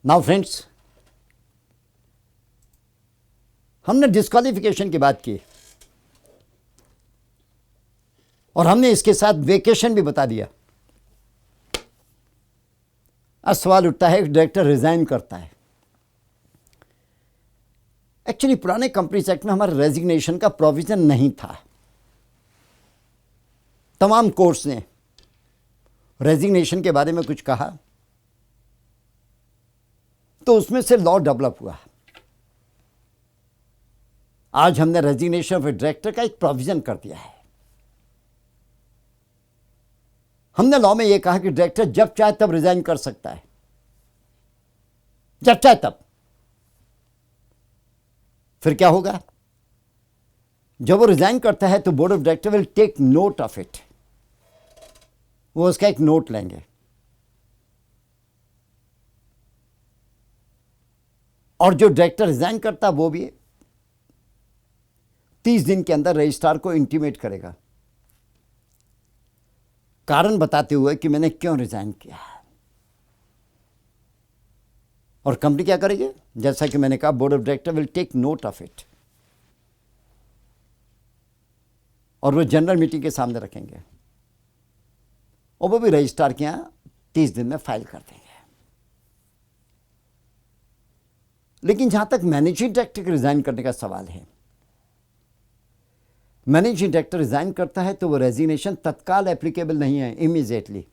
Now friends, हमने disqualification की बात की और हमने इसके साथ वेकेशन भी बता दिया। अब सवाल उठता है, डायरेक्टर रिजाइन करता है। एक्चुअली पुराने कंपनीज एक्ट में हमारे रेजिग्नेशन का प्रोविजन नहीं था। तमाम कोर्ट्स ने रेजिग्नेशन के बारे में कुछ कहा तो उसमें से लॉ डेवलप हुआ। आज हमने रेजिग्नेशन ऑफ डायरेक्टर का एक प्रोविजन कर दिया है। हमने लॉ में यह कहा कि डायरेक्टर जब चाहे तब रिजाइन कर सकता है, जब चाहे तब। फिर क्या होगा? जब वो रिजाइन करता है तो board of director will take note of it. वो उसका एक नोट लेंगे और जो डायरेक्टर रिजाइन करता वो भी 30 दिन के अंदर रजिस्ट्रार को इंटीमेट करेगा, कारण बताते हुए कि मैंने क्यों रिजाइन किया। और कंपनी क्या करेगी? जैसा कि मैंने कहा, board of director will take note of it और वो जनरल मीटिंग के सामने रखेंगे और वो भी रजिस्ट्रार के यहां 30 दिन में फाइल कर देंगे। लेकिन जहां तक मैनेजिंग डायरेक्टर के रिजाइन करने का सवाल है, मैनेजिंग डायरेक्टर रिजाइन करता है तो वो रेजिग्नेशन तत्काल एप्लीकेबल नहीं है, इमीडिएटली,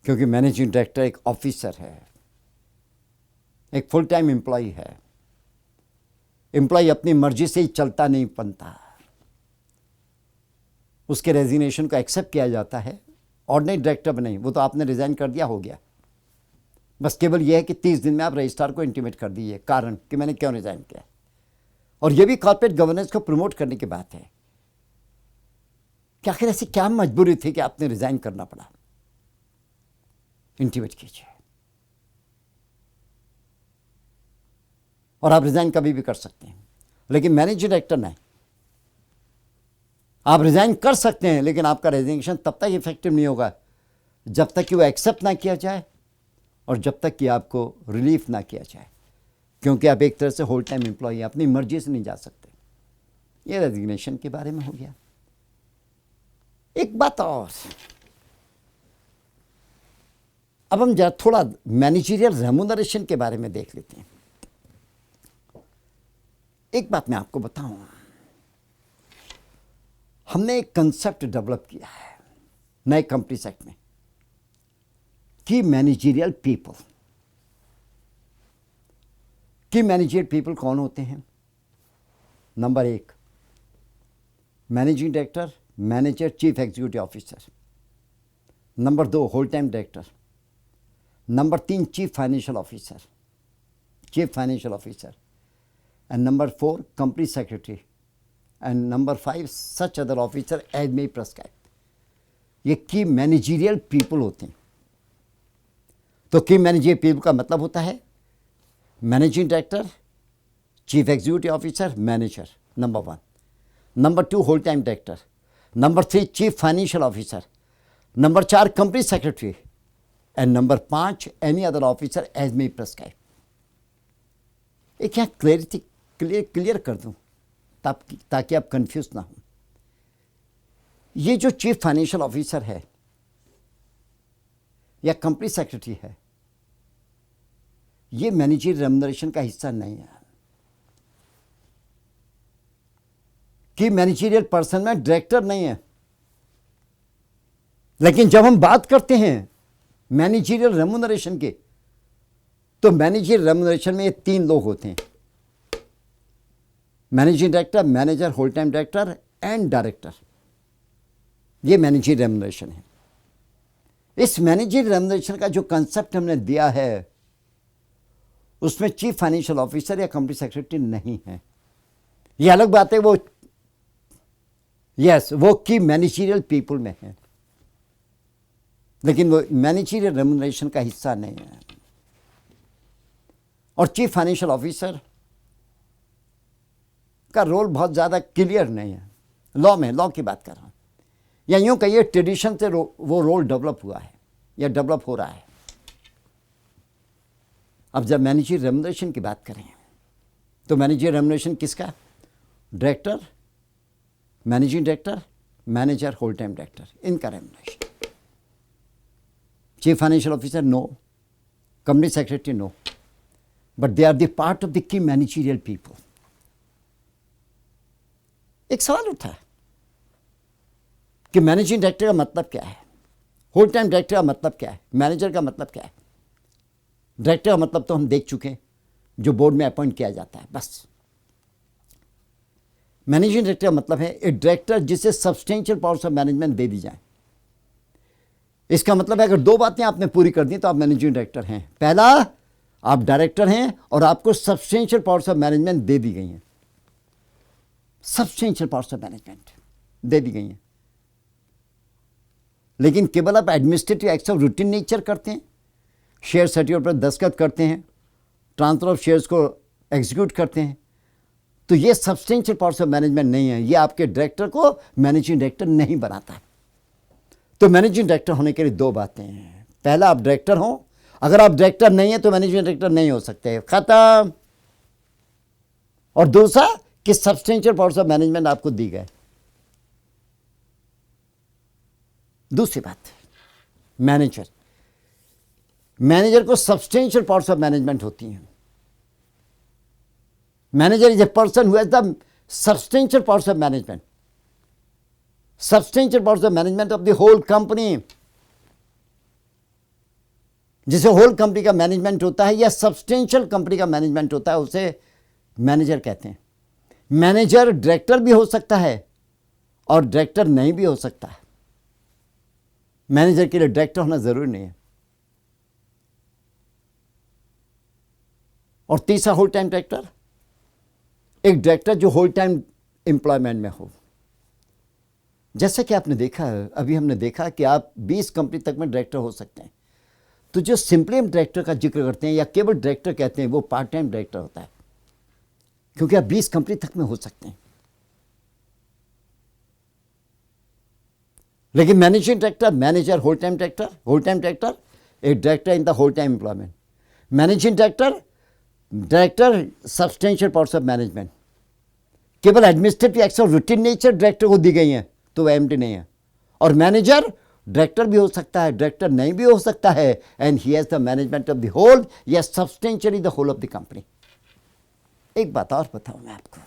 क्योंकि मैनेजिंग डायरेक्टर एक ऑफिसर है, एक फुल टाइम एम्प्लॉय है। एम्प्लॉय अपनी मर्जी से ही चलता नहीं बनता, उसके रेजिग्नेशन को एक्सेप्ट किया जाता है। ऑर्डिनरी डायरेक्टर नहीं, वो तो आपने रिजाइन कर दिया, हो गया। बस केवल यह है कि 30 दिन में आप रजिस्ट्रार को इंटीमेट कर दीजिए कारण कि मैंने क्यों रिजाइन किया। और यह भी कॉर्पोरेट गवर्नेंस को प्रमोट करने की बात है कि आखिर ऐसी क्या मजबूरी थी कि आपने रिजाइन करना पड़ा। इंटीमेट कीजिए और आप रिजाइन कभी भी कर सकते हैं, लेकिन मैनेजिंग डायरेक्टर नहीं। आप रिजाइन कर सकते हैं लेकिन आपका रेजिग्नेशन तब तक इफेक्टिव नहीं होगा जब तक कि वो एक्सेप्ट ना किया जाए और जब तक कि आपको रिलीफ ना किया जाए, क्योंकि आप एक तरह से होल टाइम एम्प्लॉय हैं, अपनी मर्जी से नहीं जा सकते। ये रेजिग्नेशन के बारे में हो गया। एक बात और, अब हम जरा थोड़ा मैनेजरियल रेम्यूनरेशन के बारे में देख लेते हैं। एक बात मैं आपको बताऊं, हमने एक कंसेप्ट डेवलप किया है नए कंपनीज एक्ट में कि मैनेजरियल पीपल। कि मैनेजरियल पीपल कौन होते हैं? Number 1 managing director, manager, chief executive officer. Number 2 whole time director. Number 3 chief financial officer, and number 4 company secretary, and number 5 such other officer as may prescribe. ये की managerial people होते हैं। तो की managerial people का मतलब होता है managing director, chief executive officer, manager, number 1। Number 2 whole time director. Number 3 chief financial officer. Number 4 company secretary, and number 5 any other officer as may prescribe. एक यहाँ क्लियर कर दूं ताकि आप कंफ्यूज ना हो। ये जो चीफ फाइनेंशियल ऑफिसर है या कंपनी सेक्रेटरी है, ये मैनेजरियल रेम्यूनरेशन का हिस्सा नहीं है। कि मैनेजरियल पर्सन में डायरेक्टर नहीं है। लेकिन जब हम बात करते हैं मैनेजरियल रेम्यूनरेशन की, तो मैनेजरियल रेम्यूनरेशन में ये 3 लोग होते हैं, managing director, manager, whole time director and director. ये मैनेजरियल रेम्यूनरेशन है। इस मैनेजरियल रेम्यूनरेशन का जो कंसेप्ट हमने दिया है उसमें चीफ फाइनेंशियल ऑफिसर या कंपनी सेक्रेटरी नहीं है। ये अलग बात है, वो की मैनेजरियल पीपल में है, लेकिन वो मैनेजरियल रेम्यूनरेशन का हिस्सा नहीं है। और चीफ फाइनेंशियल ऑफिसर का रोल बहुत ज़्यादा क्लियर नहीं है लॉ की बात कर रहा हूँ, या यूँ कहिए ट्रेडिशन से वो रोल डेवलप हुआ है या डेवलप हो रहा है। अब जब मैनेजर रेम्युनरेशन की बात करें तो मैनेजर रेम्युनरेशन किसका? Director, managing director, manager, whole time director, इनका remuneration. Chief financial officer no, company secretary no, but they are the part of the key managerial people. एक सवाल उठा है कि मैनेजिंग डायरेक्टर का मतलब क्या है, होल टाइम डायरेक्टर का मतलब क्या है, मैनेजर का मतलब क्या है? डायरेक्टर का मतलब तो हम देख चुके हैं, जो बोर्ड में अपॉइंट किया जाता है, बस। मैनेजिंग डायरेक्टर का मतलब है एक डायरेक्टर जिसे सब्सटेंशियल पावर्स ऑफ मैनेजमेंट दे दी जाए। इसका मतलब है अगर दो बातें आपने पूरी कर दी तो आप मैनेजिंग डायरेक्टर हैं। पहला, आप डायरेक्टर हैं और आपको सब्सटेंशियल पावर्स ऑफ मैनेजमेंट दे दी गई हैं। सब्सटेंशियल पावर्स ऑफ मैनेजमेंट दे दी गई हैं, लेकिन केवल आप administrative acts of routine nature करते हैं, शेयर सर्टिफिकेट पर दस्तखत करते हैं, ट्रांसफर ऑफ शेयर्स को एग्जीक्यूट करते हैं, तो ये सब्सटेंशियल पावर्स ऑफ मैनेजमेंट नहीं है। ये आपके डायरेक्टर को मैनेजिंग डायरेक्टर नहीं बनाता। तो मैनेजिंग डायरेक्टर होने के लिए दो बातें हैं। पहला, आप डायरेक्टर हो, अगर आप डायरेक्टर नहीं है तो मैनेजिंग डायरेक्टर नहीं हो सकते, खत्म। और दूसरा कि सब्सटेंशियल पावर्स ऑफ मैनेजमेंट आपको दी गए। दूसरी बात, मैनेजर को सब्सटेंशियल पावर्स ऑफ मैनेजमेंट होती हैं। Manager is a person who has the substantial powers of management, substantial powers of management of the whole company. जिसे होल कंपनी का मैनेजमेंट होता है या सब्सटेंशियल कंपनी का मैनेजमेंट होता है, उसे मैनेजर कहते हैं। मैनेजर डायरेक्टर भी हो सकता है और डायरेक्टर नहीं भी हो सकता है। मैनेजर के लिए डायरेक्टर होना जरूरी नहीं है। और तीसरा, होल टाइम डायरेक्टर, एक डायरेक्टर जो होल टाइम एम्प्लॉयमेंट में हो। जैसा कि आपने देखा, अभी हमने देखा कि आप 20 कंपनी तक में डायरेक्टर हो सकते हैं। तो जो सिंपली हम डायरेक्टर का जिक्र करते हैं या केवल डायरेक्टर कहते हैं, वो पार्ट टाइम डायरेक्टर होता है, क्योंकि आप 20 कंपनी तक में हो सकते हैं। लेकिन managing director, manager, whole time director, एक director in the whole time employment. Managing director substantial powers of management, केवल administrative acts of routine nature director को दी गई है, तो वह एमडी नहीं है। और मैनेजर डायरेक्टर भी हो सकता है, डायरेक्टर नहीं भी हो सकता है, and he has the management of the whole या substantially the whole of the company. एक बात और बताऊं मैं आपको,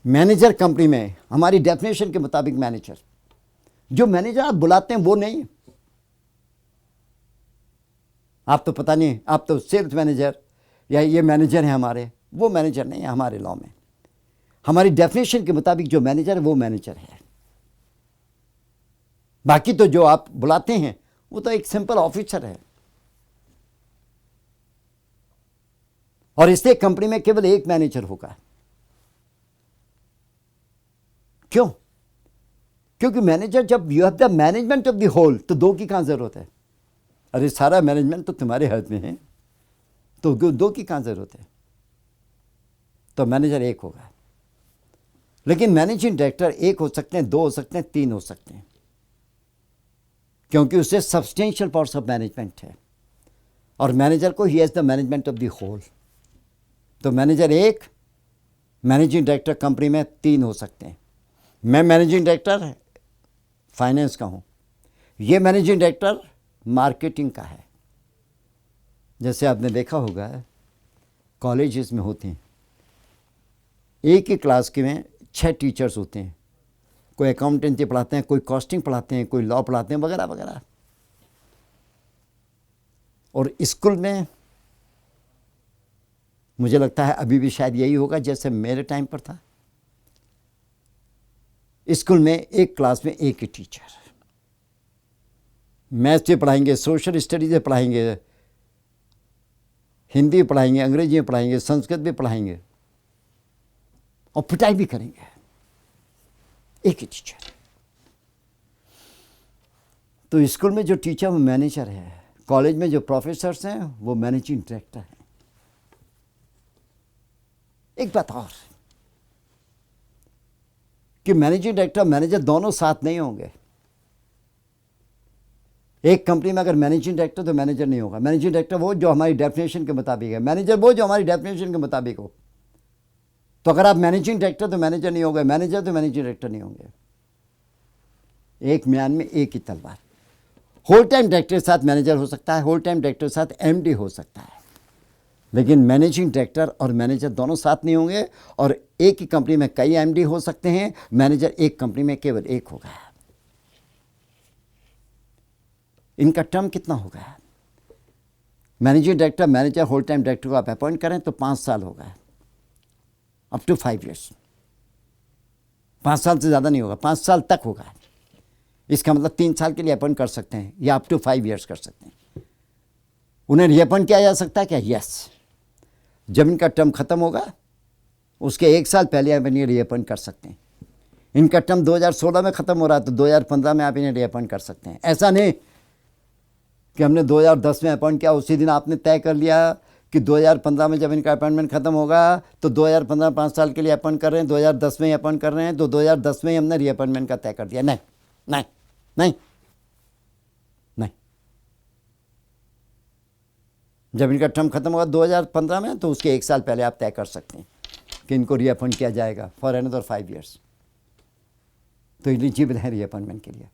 मैनेजर कंपनी में हमारी डेफिनेशन के मुताबिक मैनेजर, जो मैनेजर आप बुलाते हैं वो नहीं है। आप तो पता नहीं, आप तो सेल्स मैनेजर या ये मैनेजर हैं हमारे, वो मैनेजर नहीं है हमारे लॉ में। हमारी डेफिनेशन के मुताबिक जो मैनेजर है वो मैनेजर है। बाकी तो जो आप बुलाते हैं वो तो एक सिंपल ऑफिसर है। और इसलिए कंपनी में केवल एक मैनेजर होगा। क्यों? क्योंकि मैनेजर, जब you have the management of the whole, तो दो की कहां जरूरत है? अरे सारा मैनेजमेंट तो तुम्हारे हाथ में है, तो दो की कहां जरूरत है? तो मैनेजर एक होगा। लेकिन मैनेजिंग डायरेक्टर एक हो सकते हैं, दो हो सकते हैं, तीन हो सकते हैं, क्योंकि उसे सब्सटेंशियल पावर्स ऑफ मैनेजमेंट है। और मैनेजर को ही has the management of the whole. तो मैनेजर एक, मैनेजिंग डायरेक्टर कंपनी में तीन हो सकते हैं। मैं मैनेजिंग डायरेक्टर फाइनेंस का हूं, ये मैनेजिंग डायरेक्टर मार्केटिंग का है। जैसे आपने देखा होगा कॉलेजेस में होते हैं, एक ही क्लास के में 6 टीचर्स होते हैं। कोई अकाउंटेंसी पढ़ाते हैं, कोई कॉस्टिंग पढ़ाते हैं, कोई लॉ पढ़ाते हैं, वगैरह वगैरह। और स्कूल में मुझे लगता है अभी भी शायद यही होगा जैसे मेरे टाइम पर था। स्कूल में एक क्लास में एक ही टीचर, मैथ्स भी पढ़ाएंगे, सोशल स्टडीज भी पढ़ाएंगे, हिंदी पढ़ाएंगे, अंग्रेजी में पढ़ाएंगे, संस्कृत भी पढ़ाएंगे और पिटाई भी करेंगे। एक ही टीचर। तो स्कूल में जो टीचर वो मैनेजर है, कॉलेज में जो प्रोफेसर्स हैं वो मैनेजिंग डायरेक्टर हैं। एक बात और कि मैनेजिंग डायरेक्टर मैनेजर दोनों साथ नहीं होंगे। एक कंपनी में अगर मैनेजिंग डायरेक्टर तो मैनेजर नहीं होगा। मैनेजिंग डायरेक्टर वो जो हमारी डेफिनेशन के मुताबिक है, मैनेजर वो जो हमारी डेफिनेशन के मुताबिक हो। तो अगर आप मैनेजिंग डायरेक्टर तो मैनेजर नहीं होंगे, मैनेजर तो मैनेजिंग डायरेक्टर नहीं होंगे। एक म्यान में एक ही तलवार। होल टाइम डायरेक्टर के साथ मैनेजर हो सकता है, होल टाइम डायरेक्टर के साथ एमडी हो सकता है, लेकिन मैनेजिंग डायरेक्टर और मैनेजर दोनों साथ नहीं होंगे। और एक ही कंपनी में कई एमडी हो सकते हैं, मैनेजर एक कंपनी में केवल एक होगा। इनका टर्म कितना होगा? Managing director, manager, whole time director को आप अपॉइंट करें तो 5 साल होगा, अप टू 5 ईयर्स। 5 साल से ज़्यादा नहीं होगा, 5 साल तक होगा। इसका मतलब 3 साल के लिए अपॉइंट कर सकते हैं या अप टू 5 ईयर्स कर सकते हैं। उन्हें रीअपॉइंट किया जा सकता है क्या? यस। जब इनका टर्म खत्म होगा उसके 1 साल पहले आप इन्हें रीअपॉइंट कर सकते हैं। इनका टर्म 2016 में ख़त्म हो रहा है तो 2015 में आप इन्हें रीअपॉइंट कर सकते हैं। ऐसा नहीं कि हमने 2010 में अपॉइंट किया, उसी दिन आपने तय कर लिया कि 2015 में जब इनका अपॉइंटमेंट खत्म होगा तो 2015 में 5 साल के लिए अपॉइंट कर रहे हैं, 2010 में ही अपॉइंट कर रहे हैं, तो 2010 में ही हमने रीअपॉइंटमेंट का तय कर दिया। नहीं नहीं नहीं नहीं। जब इनका टर्म खत्म होगा 2015 में तो उसके 1 साल पहले आप तय कर सकते हैं कि इनको रीअपॉइंट किया जाएगा फॉर अनदर 5 ईयर्स, तो एलिजिबल है रीअपॉइंटमेंट के लिए।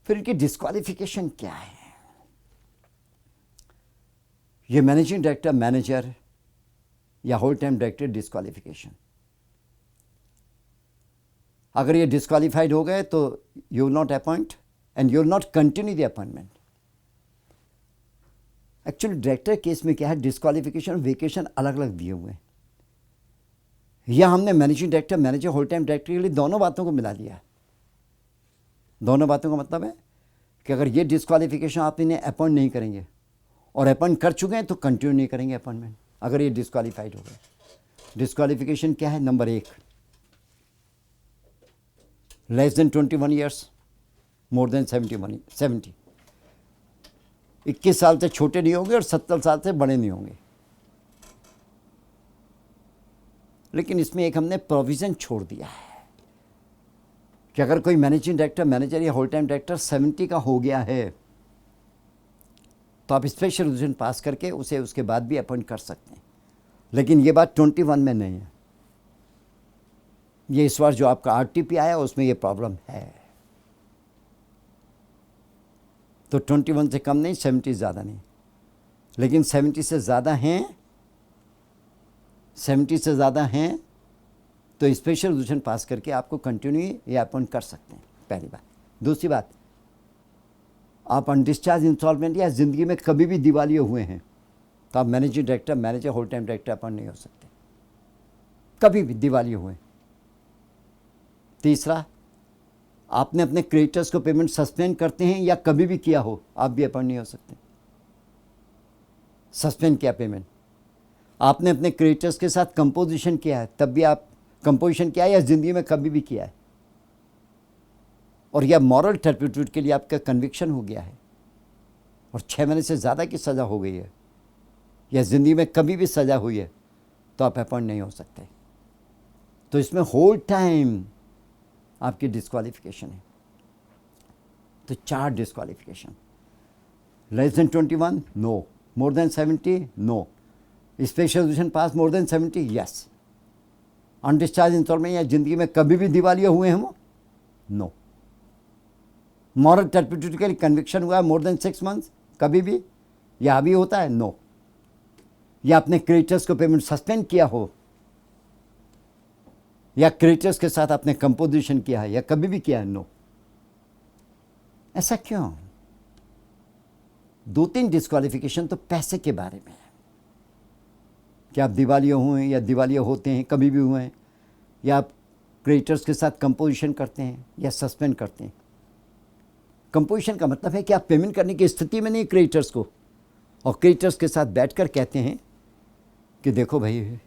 फिर इनकी डिस्क्वालिफिकेशन क्या है? ये मैनेजिंग डायरेक्टर, मैनेजर या होल टाइम डायरेक्टर डिस्क्वालिफिकेशन, अगर ये डिस्क्वालीफाइड हो गए तो you will not appoint and you will not continue the appointment. Actually director case में क्या है, डिस्क्वालिफिकेशन और वेकेशन अलग अलग दिए हुए हैं। या हमने managing director, manager, whole time director के लिए दोनों बातों को मिला लिया। दोनों बातों का मतलब है कि अगर ये डिस्क्वालिफिकेशन आप इन्हें अपॉइंट नहीं करेंगे और अपॉइंट कर चुके हैं तो कंटिन्यू नहीं करेंगे अपॉइंटमेंट, अगर ये डिस्क्वालीफाइड हो गए। डिस्क्वालिफिकेशन क्या है? नंबर 1, लेस देन 21 ईयर्स, मोर देन 70। 21 साल से छोटे नहीं होंगे और 70 साल से बड़े नहीं होंगे। लेकिन इसमें एक हमने प्रोविज़न छोड़ दिया है कि अगर कोई मैनेजिंग डायरेक्टर, मैनेजर या होल टाइम डायरेक्टर 70 का हो गया है तो आप स्पेशल रेजोल्यूशन पास करके उसे उसके बाद भी अपॉइंट कर सकते हैं। लेकिन ये बात 21 में नहीं है। ये इस बार जो आपका आरटीपी आया उसमें ये प्रॉब्लम है। तो 21 से कम नहीं, 70 ज़्यादा नहीं, लेकिन 70 से ज़्यादा हैं, 70 से ज़्यादा हैं तो स्पेशल रेजोल्यूशन पास करके आपको कंटिन्यू या अपॉइंट कर सकते हैं, पहली बात। दूसरी बात, आप अनडिस्चार्ज इंस्टॉलमेंट या ज़िंदगी में कभी भी दिवालिया हुए हैं तो आप managing director, manager, whole time director appoint नहीं हो सकते, कभी भी दिवालिया हुए। तीसरा, आपने अपने क्रेडिटर्स को पेमेंट सस्पेंड करते हैं या कभी भी किया हो, आप भी अपॉइंट नहीं हो सकते। सस्पेंड किया पेमेंट, आपने अपने क्रेडिटर्स के साथ कंपोजिशन किया है, तब भी आप कंपोजिशन किया है या ज़िंदगी में कभी भी किया है, और यह मॉरल टर्पिट्यूड के लिए आपका कन्विक्शन हो गया है और 6 महीने से ज़्यादा की सज़ा हो गई है या ज़िंदगी में कभी भी सज़ा हुई है, तो आप अपॉइंट नहीं हो सकते। तो इसमें होल टाइम आपकी डिस्क्वालिफिकेशन है। तो 4 disqualification, less than 21 no, more than 70 no, special resolution pass more than 70 yes, undischarged instalment या ज़िंदगी में कभी भी दिवालिया हुए हैं वो नो, मॉरल टर्पिट्यूड के लिए कन्विक्शन हुआ है मोर देन 6 मंथ्स कभी भी, या अभी होता है नो, या अपने क्रेडिटर्स को पेमेंट सस्पेंड किया हो या क्रेडिटर्स के साथ आपने कंपोजिशन किया है या कभी भी किया है नो। ऐसा क्यों? 2-3 डिस्क्वालिफिकेशन तो पैसे के बारे में है कि आप दिवालिया हुए या दिवालिया होते हैं, कभी भी हुए हैं, या आप क्रेडिटर्स के साथ कंपोजिशन करते हैं या सस्पेंड करते हैं। कंपोजिशन का मतलब है कि आप पेमेंट करने की स्थिति में नहीं क्रेडिटर्स को, और क्रेडिटर्स के साथ बैठकर कहते हैं कि देखो भाई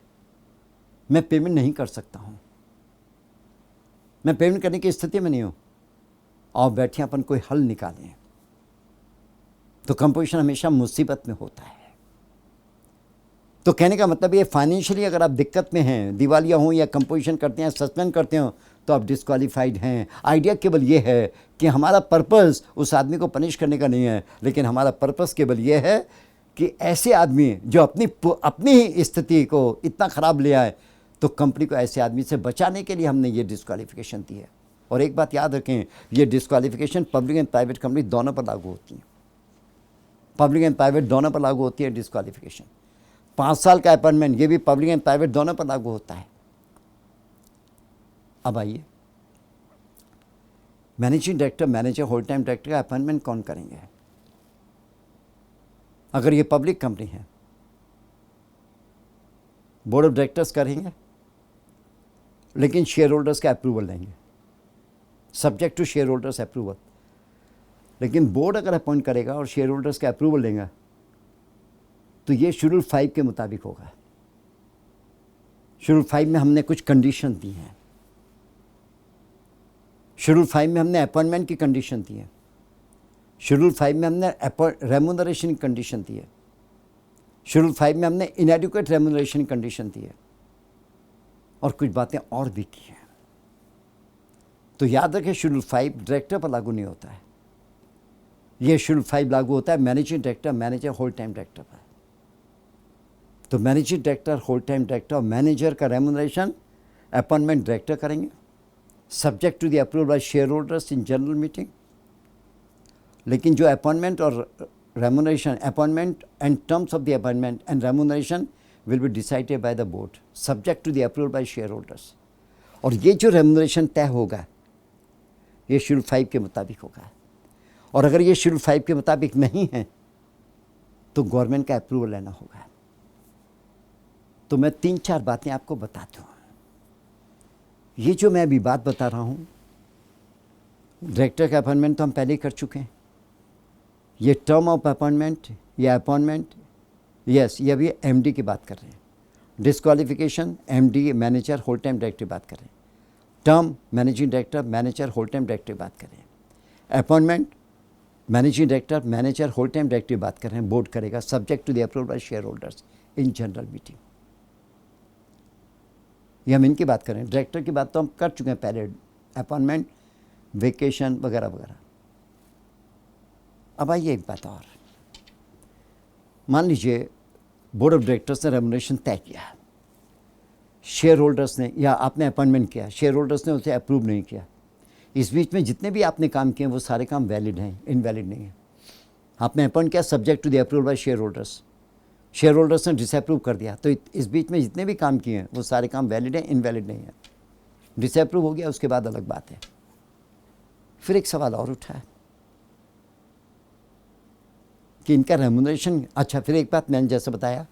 मैं पेमेंट नहीं कर सकता हूँ, मैं पेमेंट करने की स्थिति में नहीं हूँ, और बैठे अपन कोई हल निकालें। तो कंपोजिशन हमेशा मुसीबत में होता है। तो कहने का मतलब ये फाइनेंशियली अगर आप दिक्कत में हैं, दिवालिया हों या कंपोजिशन करते हैं, सस्पेंड करते हो, तो आप डिस्क्वालीफाइड हैं। आइडिया केवल ये है कि हमारा पर्पस उस आदमी को पनिश करने का नहीं है, लेकिन हमारा पर्पस केवल ये है कि ऐसे आदमी जो अपनी ही स्थिति को इतना ख़राब ले आए, तो कंपनी को ऐसे आदमी से बचाने के लिए हमने ये डिस्क्वालिफिकेशन दी है। और एक बात याद रखें, ये disqualification public and private company दोनों पर लागू होती है। पब्लिक एंड प्राइवेट दोनों पर लागू होती है डिस्क्वालिफिकेशन। 5 साल का अपॉइंटमेंट, ये भी पब्लिक एंड प्राइवेट दोनों पर लागू होता है। अब आइए, managing director, manager, whole time director का अपॉइंटमेंट कौन करेंगे? अगर ये पब्लिक कंपनी है, बोर्ड ऑफ डायरेक्टर्स करेंगे, लेकिन शेयर होल्डर्स का अप्रूवल लेंगे, subject to shareholders approval. लेकिन बोर्ड अगर अपॉइंट करेगा और शेयर होल्डर्स का अप्रूवल लेंगे, तो ये शेड्यूल 5 के मुताबिक होगा। शेड्यूल 5 में हमने कुछ कंडीशन दी हैं। शेड्यूल 5 में हमने अपॉइंटमेंट की कंडीशन दी है। शेड्यूल 5 में हमने रेम्यूनरेशन की कंडीशन दी है। शेड्यूल 5 में हमने इनएडिक्वेट रेम्यूनरेशन कंडीशन दी है, और कुछ बातें और भी की हैं। तो याद रखें, शेड्यूल 5 डायरेक्टर पर लागू नहीं होता है। ये शेड्यूल 5 लागू होता है managing director, manager, whole time director पर। तो managing director, whole time director और मैनेजर का रेम्यूनरेशन अपॉइंटमेंट डायरेक्टर करेंगे, subject to the approval by shareholders in general meeting. लेकिन जो अपॉइंटमेंट और remuneration, appointment and terms of the appointment and remuneration will be decided by the board, subject to the approval by shareholders. और ये जो remuneration तय होगा, ये schedule 5 के मुताबिक होगा। और अगर ये शेड्यूल 5 के मुताबिक नहीं है, तो गवर्नमेंट का अप्रूवल लेना होगा। तो मैं 3-4 बातें आपको बता दूँ। ये जो मैं अभी बात बता रहा हूँ, डायरेक्टर का अपॉइंटमेंट तो हम पहले ही कर चुके हैं। ये टर्म ऑफ अपॉइंटमेंट या अपॉइंटमेंट, यस, ये अभी एमडी की बात कर रहे हैं। Disqualification, MD, manager, whole time director बात कर रहे हैं। Term, managing director, manager, whole time director बात कर रहे हैं। Appointment, managing director, manager, whole time director बात कर रहे हैं, बोर्ड करेगा, subject to the approval by shareholders in general meeting. ये हम इनकी बात करें। डायरेक्टर की बात तो हम कर चुके हैं पहले, अपॉइंटमेंट, वेकेशन वगैरह वगैरह। अब आइए एक बात और, मान लीजिए बोर्ड ऑफ डायरेक्टर्स ने रेम्यूनरेशन तय किया, शेयर होल्डर्स ने, या आपने अपॉइंटमेंट किया, शेयर होल्डर्स ने उसे अप्रूव नहीं किया। इस बीच में जितने भी आपने काम किए वो सारे काम वैलिड हैं, इनवैलिड नहीं है। आपने अपॉइंट किया subject to the approval by shareholders, shareholders ने डिसअप्रूव कर दिया, तो इस बीच में जितने भी काम किए हैं वो सारे काम वैलिड हैं, इनवैलिड नहीं है। डिसअप्रूव हो गया, उसके बाद अलग बात है। फिर एक सवाल और उठा है कि इनका रेम्यूनरेशन, अच्छा, फिर एक बात मैंने जैसे बताया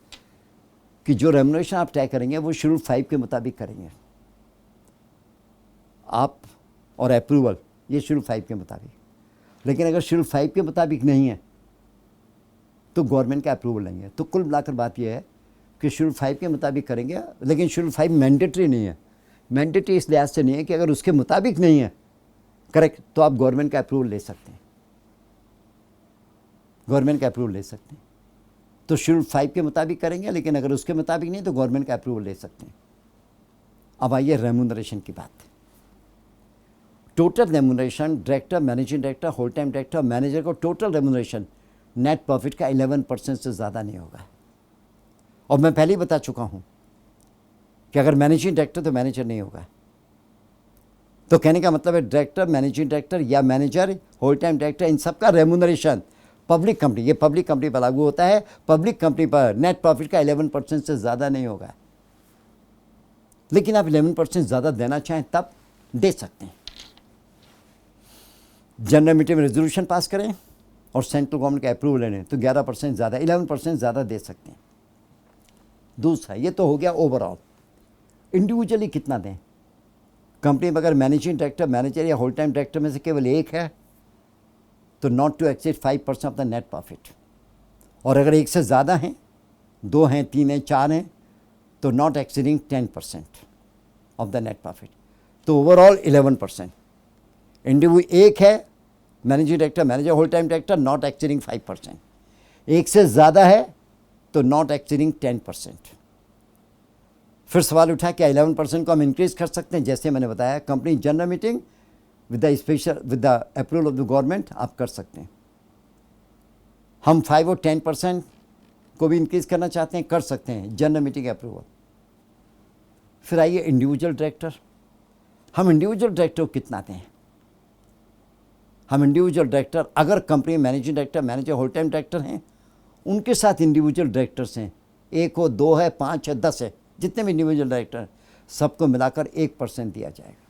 कि जो रेम्यूनरेशन आप तय करेंगे वो शेड्यूल 5 के मुताबिक करेंगे आप, और अप्रूवल ये शेड्यूल 5 के मुताबिक। लेकिन अगर शेड्यूल 5 के मुताबिक नहीं है, तो गवर्नमेंट का अप्रूवल लेंगे। तो कुल मिलाकर बात यह है कि शेड्यूल 5 के मुताबिक करेंगे, लेकिन शेड्यूल 5 मैंडेटरी नहीं है। मैंडेटरी इस लिहाज से नहीं है कि अगर उसके मुताबिक नहीं है, करेक्ट, तो आप गवर्नमेंट का अप्रूवल ले सकते हैं, गवर्नमेंट का अप्रूवल ले सकते हैं। तो शेड्यूल 5 के मुताबिक करेंगे, लेकिन अगर उसके मुताबिक नहीं तो गवर्नमेंट का अप्रूवल ले सकते हैं। अब आइए रेम्यूनरेशन की बात। Total remuneration, director, managing director, whole time director, manager को टोटल रेम्यूनरेशन नेट प्रॉफिट का 11% से ज़्यादा नहीं होगा। और मैं पहले ही बता चुका हूँ कि अगर मैनेजिंग डायरेक्टर तो मैनेजर नहीं होगा। तो कहने का मतलब है डायरेक्टर, मैनेजिंग डायरेक्टर या मैनेजर, होल टाइम डायरेक्टर, इन सब का रेम्यूनरेशन पब्लिक कंपनी, ये पब्लिक कंपनी पर लागू होता है, पब्लिक कंपनी पर नेट प्रॉफिट का 11% से ज़्यादा नहीं होगा। लेकिन आप 11% ज़्यादा देना चाहें तब दे सकते हैं। जनरल मीटिंग में रेजोल्यूशन पास करें और सेंट्रल गवर्नमेंट का अप्रूवल लेने, तो 11% ज़्यादा, 11% ज़्यादा दे सकते हैं। दूसरा, ये तो हो गया ओवरऑल। इंडिविजुअली कितना दें? कंपनी में अगर मैनेजिंग डायरेक्टर, मैनेजर या होल टाइम डायरेक्टर में से केवल एक है, तो not to exceed 5% of the net profit. और अगर एक से ज़्यादा हैं, 2 हैं, 3 हैं, 4 हैं, तो not exceeding 10% of the net profit. तो ओवरऑल 11%। इंडिविजुअल एक है, managing director, manager, whole time director, not exceeding 5%। एक से ज़्यादा है तो नॉट एक्सीडिंग 10%। फिर सवाल उठा क्या 11% को हम इंक्रीज कर सकते हैं? जैसे मैंने बताया, company general meeting with the approval of the government आप कर सकते हैं। हम 5 और 10% को भी इंक्रीज करना चाहते हैं, कर सकते हैं, जनरल मीटिंग अप्रूवल। फिर आइए इंडिविजुअल डायरेक्टर। हम इंडिविजुअल डायरेक्टर को कितना दें? हम इंडिविजुअल डायरेक्टर, अगर company managing director, manager, whole time director हैं, उनके साथ इंडिविजुअल डायरेक्टर्स हैं, 1 हो, 2 है, 5 है, 10 है, जितने भी इंडिविजुअल डायरेक्टर, सबको मिलाकर 1% दिया जाएगा।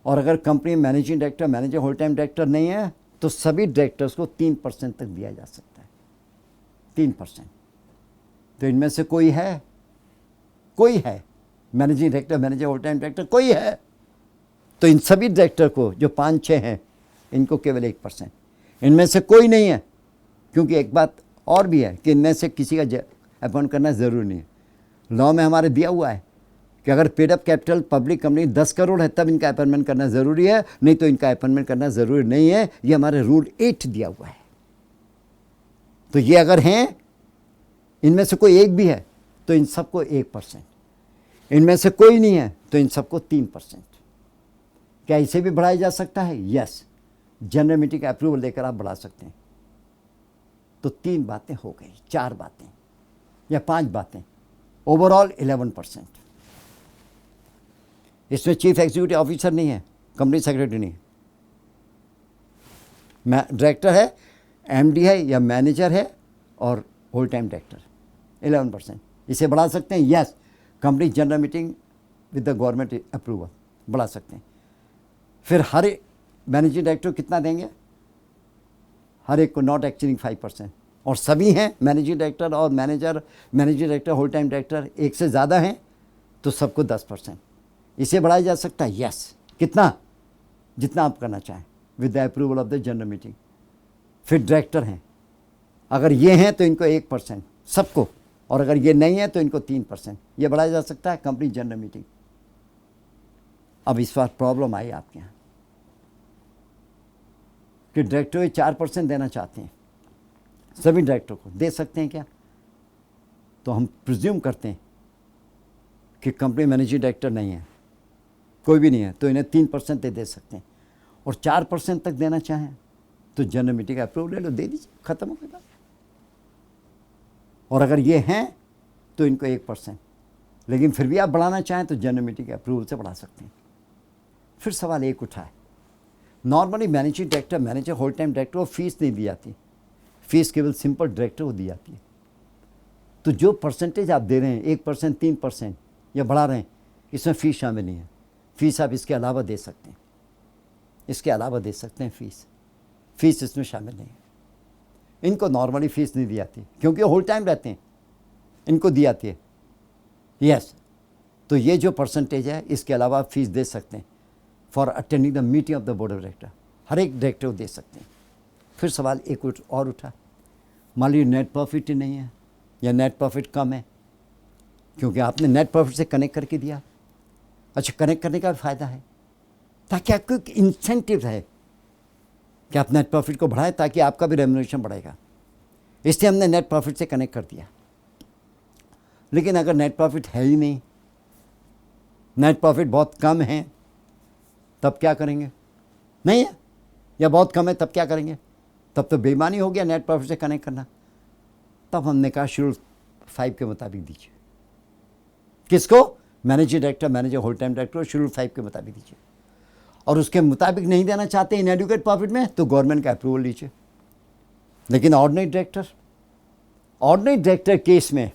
और अगर company managing director, manager, whole time director नहीं है, तो सभी डायरेक्टर्स को 3% तक दिया जा सकता है। 3%। तो इनमें से कोई है managing director, manager, whole time director कोई है, तो इन सभी डायरेक्टर को, जो 5-6 हैं, इनको केवल 1%। इनमें से कोई नहीं है, क्योंकि एक बात और भी है कि इनमें से किसी का अपॉइंट करना ज़रूरी नहीं है। लॉ में हमारे दिया हुआ है कि अगर paid up capital public company 10 crore है तब इनका अपॉइंटमेंट करना ज़रूरी है, नहीं तो इनका अपॉइंटमेंट करना ज़रूरी नहीं है। ये हमारे रूल 8 दिया हुआ है। तो ये अगर हैं, इनमें से कोई एक भी है, तो इन सबको 1%। इनमें से कोई नहीं है, तो इन सबको 3%। क्या इसे भी बढ़ाया जा सकता है? यस, जनरल मीटिंग का अप्रूवल लेकर आप बढ़ा सकते हैं। तो 3 बातें हो गई, 4 बातें या 5 बातें, ओवरऑल 11%। इसमें चीफ एग्जीक्यूटिव ऑफिसर नहीं है, कंपनी सेक्रेटरी नहीं है, डायरेक्टर है, एमडी है या मैनेजर है और होल टाइम डायरेक्टर। 11%। इसे बढ़ा सकते हैं? Yes, company general meeting with the government approval बढ़ा सकते हैं। फिर हर मैनेजिंग डायरेक्टर कितना देंगे? हर एक को नॉट एक्सीडिंग 5%। और सभी हैं मैनेजिंग डायरेक्टर और manager, managing director, whole time director एक से ज़्यादा हैं, तो सबको 10%। इसे बढ़ाया जा सकता है? यस। कितना? जितना आप करना चाहें, with the approval of the general meeting. फिर डायरेक्टर हैं, अगर ये हैं तो इनको 1% सबको, और अगर ये नहीं है तो इनको 3%। ये बढ़ाया जा सकता है कंपनी जनरल मीटिंग। अब इस बार प्रॉब्लम आई आपके यहाँ कि डायरेक्टर 4% देना चाहते हैं, सभी डायरेक्टर को दे सकते हैं क्या? तो हम प्रिज्यूम करते हैं कि कंपनी मैनेजिंग डायरेक्टर नहीं है, कोई भी नहीं है, तो इन्हें 3% दे सकते हैं। और 4% तक देना चाहें तो जनरल मीटिंग का अप्रूवल ले लो, दे दीजिए, खत्म हो गया। और अगर ये हैं तो इनको 1%, लेकिन फिर भी आप बढ़ाना चाहें तो जनरल मीटिंग के अप्रूवल से बढ़ा सकते हैं। फिर सवाल एक उठा है, normally managing director, manager, whole time director को फीस नहीं दी जाती, फीस केवल सिंपल डायरेक्टर को दी जाती है। तो जो परसेंटेज आप दे रहे हैं, 1%, 3% या बढ़ा रहे हैं, इसमें फ़ीस शामिल नहीं है। फ़ीस आप इसके अलावा दे सकते हैं, इसके अलावा दे सकते हैं फ़ीस इसमें शामिल नहीं है। इनको नॉर्मली फ़ीस नहीं दी जाती क्योंकि होल टाइम रहते हैं, इनको दी जाती है। यस, तो ये जो परसेंटेज है इसके अलावा आप फीस दे सकते हैं for attending the meeting of the board of director, हर एक डायरेक्टर को दे सकते हैं। फिर सवाल एक और उठा, मान लीजिए नेट प्रॉफिट ही नहीं है या नेट प्रॉफिट कम है, क्योंकि आपने नेट प्रॉफिट से कनेक्ट करके दिया। अच्छा, कनेक्ट करने का भी फ़ायदा है ताकि आपको एक इंसेंटिव है कि आप नेट प्रॉफिट को बढ़ाएं ताकि आपका भी रेम्युनरेशन बढ़ेगा, इसलिए हमने नेट प्रॉफिट से कनेक्ट कर दिया। लेकिन अगर नेट प्रॉफिट है ही नहीं, नेट प्रॉफिट बहुत कम है, तब क्या करेंगे? नहीं है या बहुत कम है, तब क्या करेंगे? तब तो बेईमानी हो गया नेट प्रॉफिट से कनेक्ट करना। तब हमने कहा शेड्यूल 5 के मुताबिक दीजिए। किसको? Managing director, manager, whole time director को शेड्यूल 5 के मुताबिक दीजिए। और उसके मुताबिक नहीं देना चाहते इनएडुकेट प्रॉफिट में, तो गवर्नमेंट का अप्रूवल लीजिए। लेकिन ऑर्डिनरी डायरेक्टर केस में,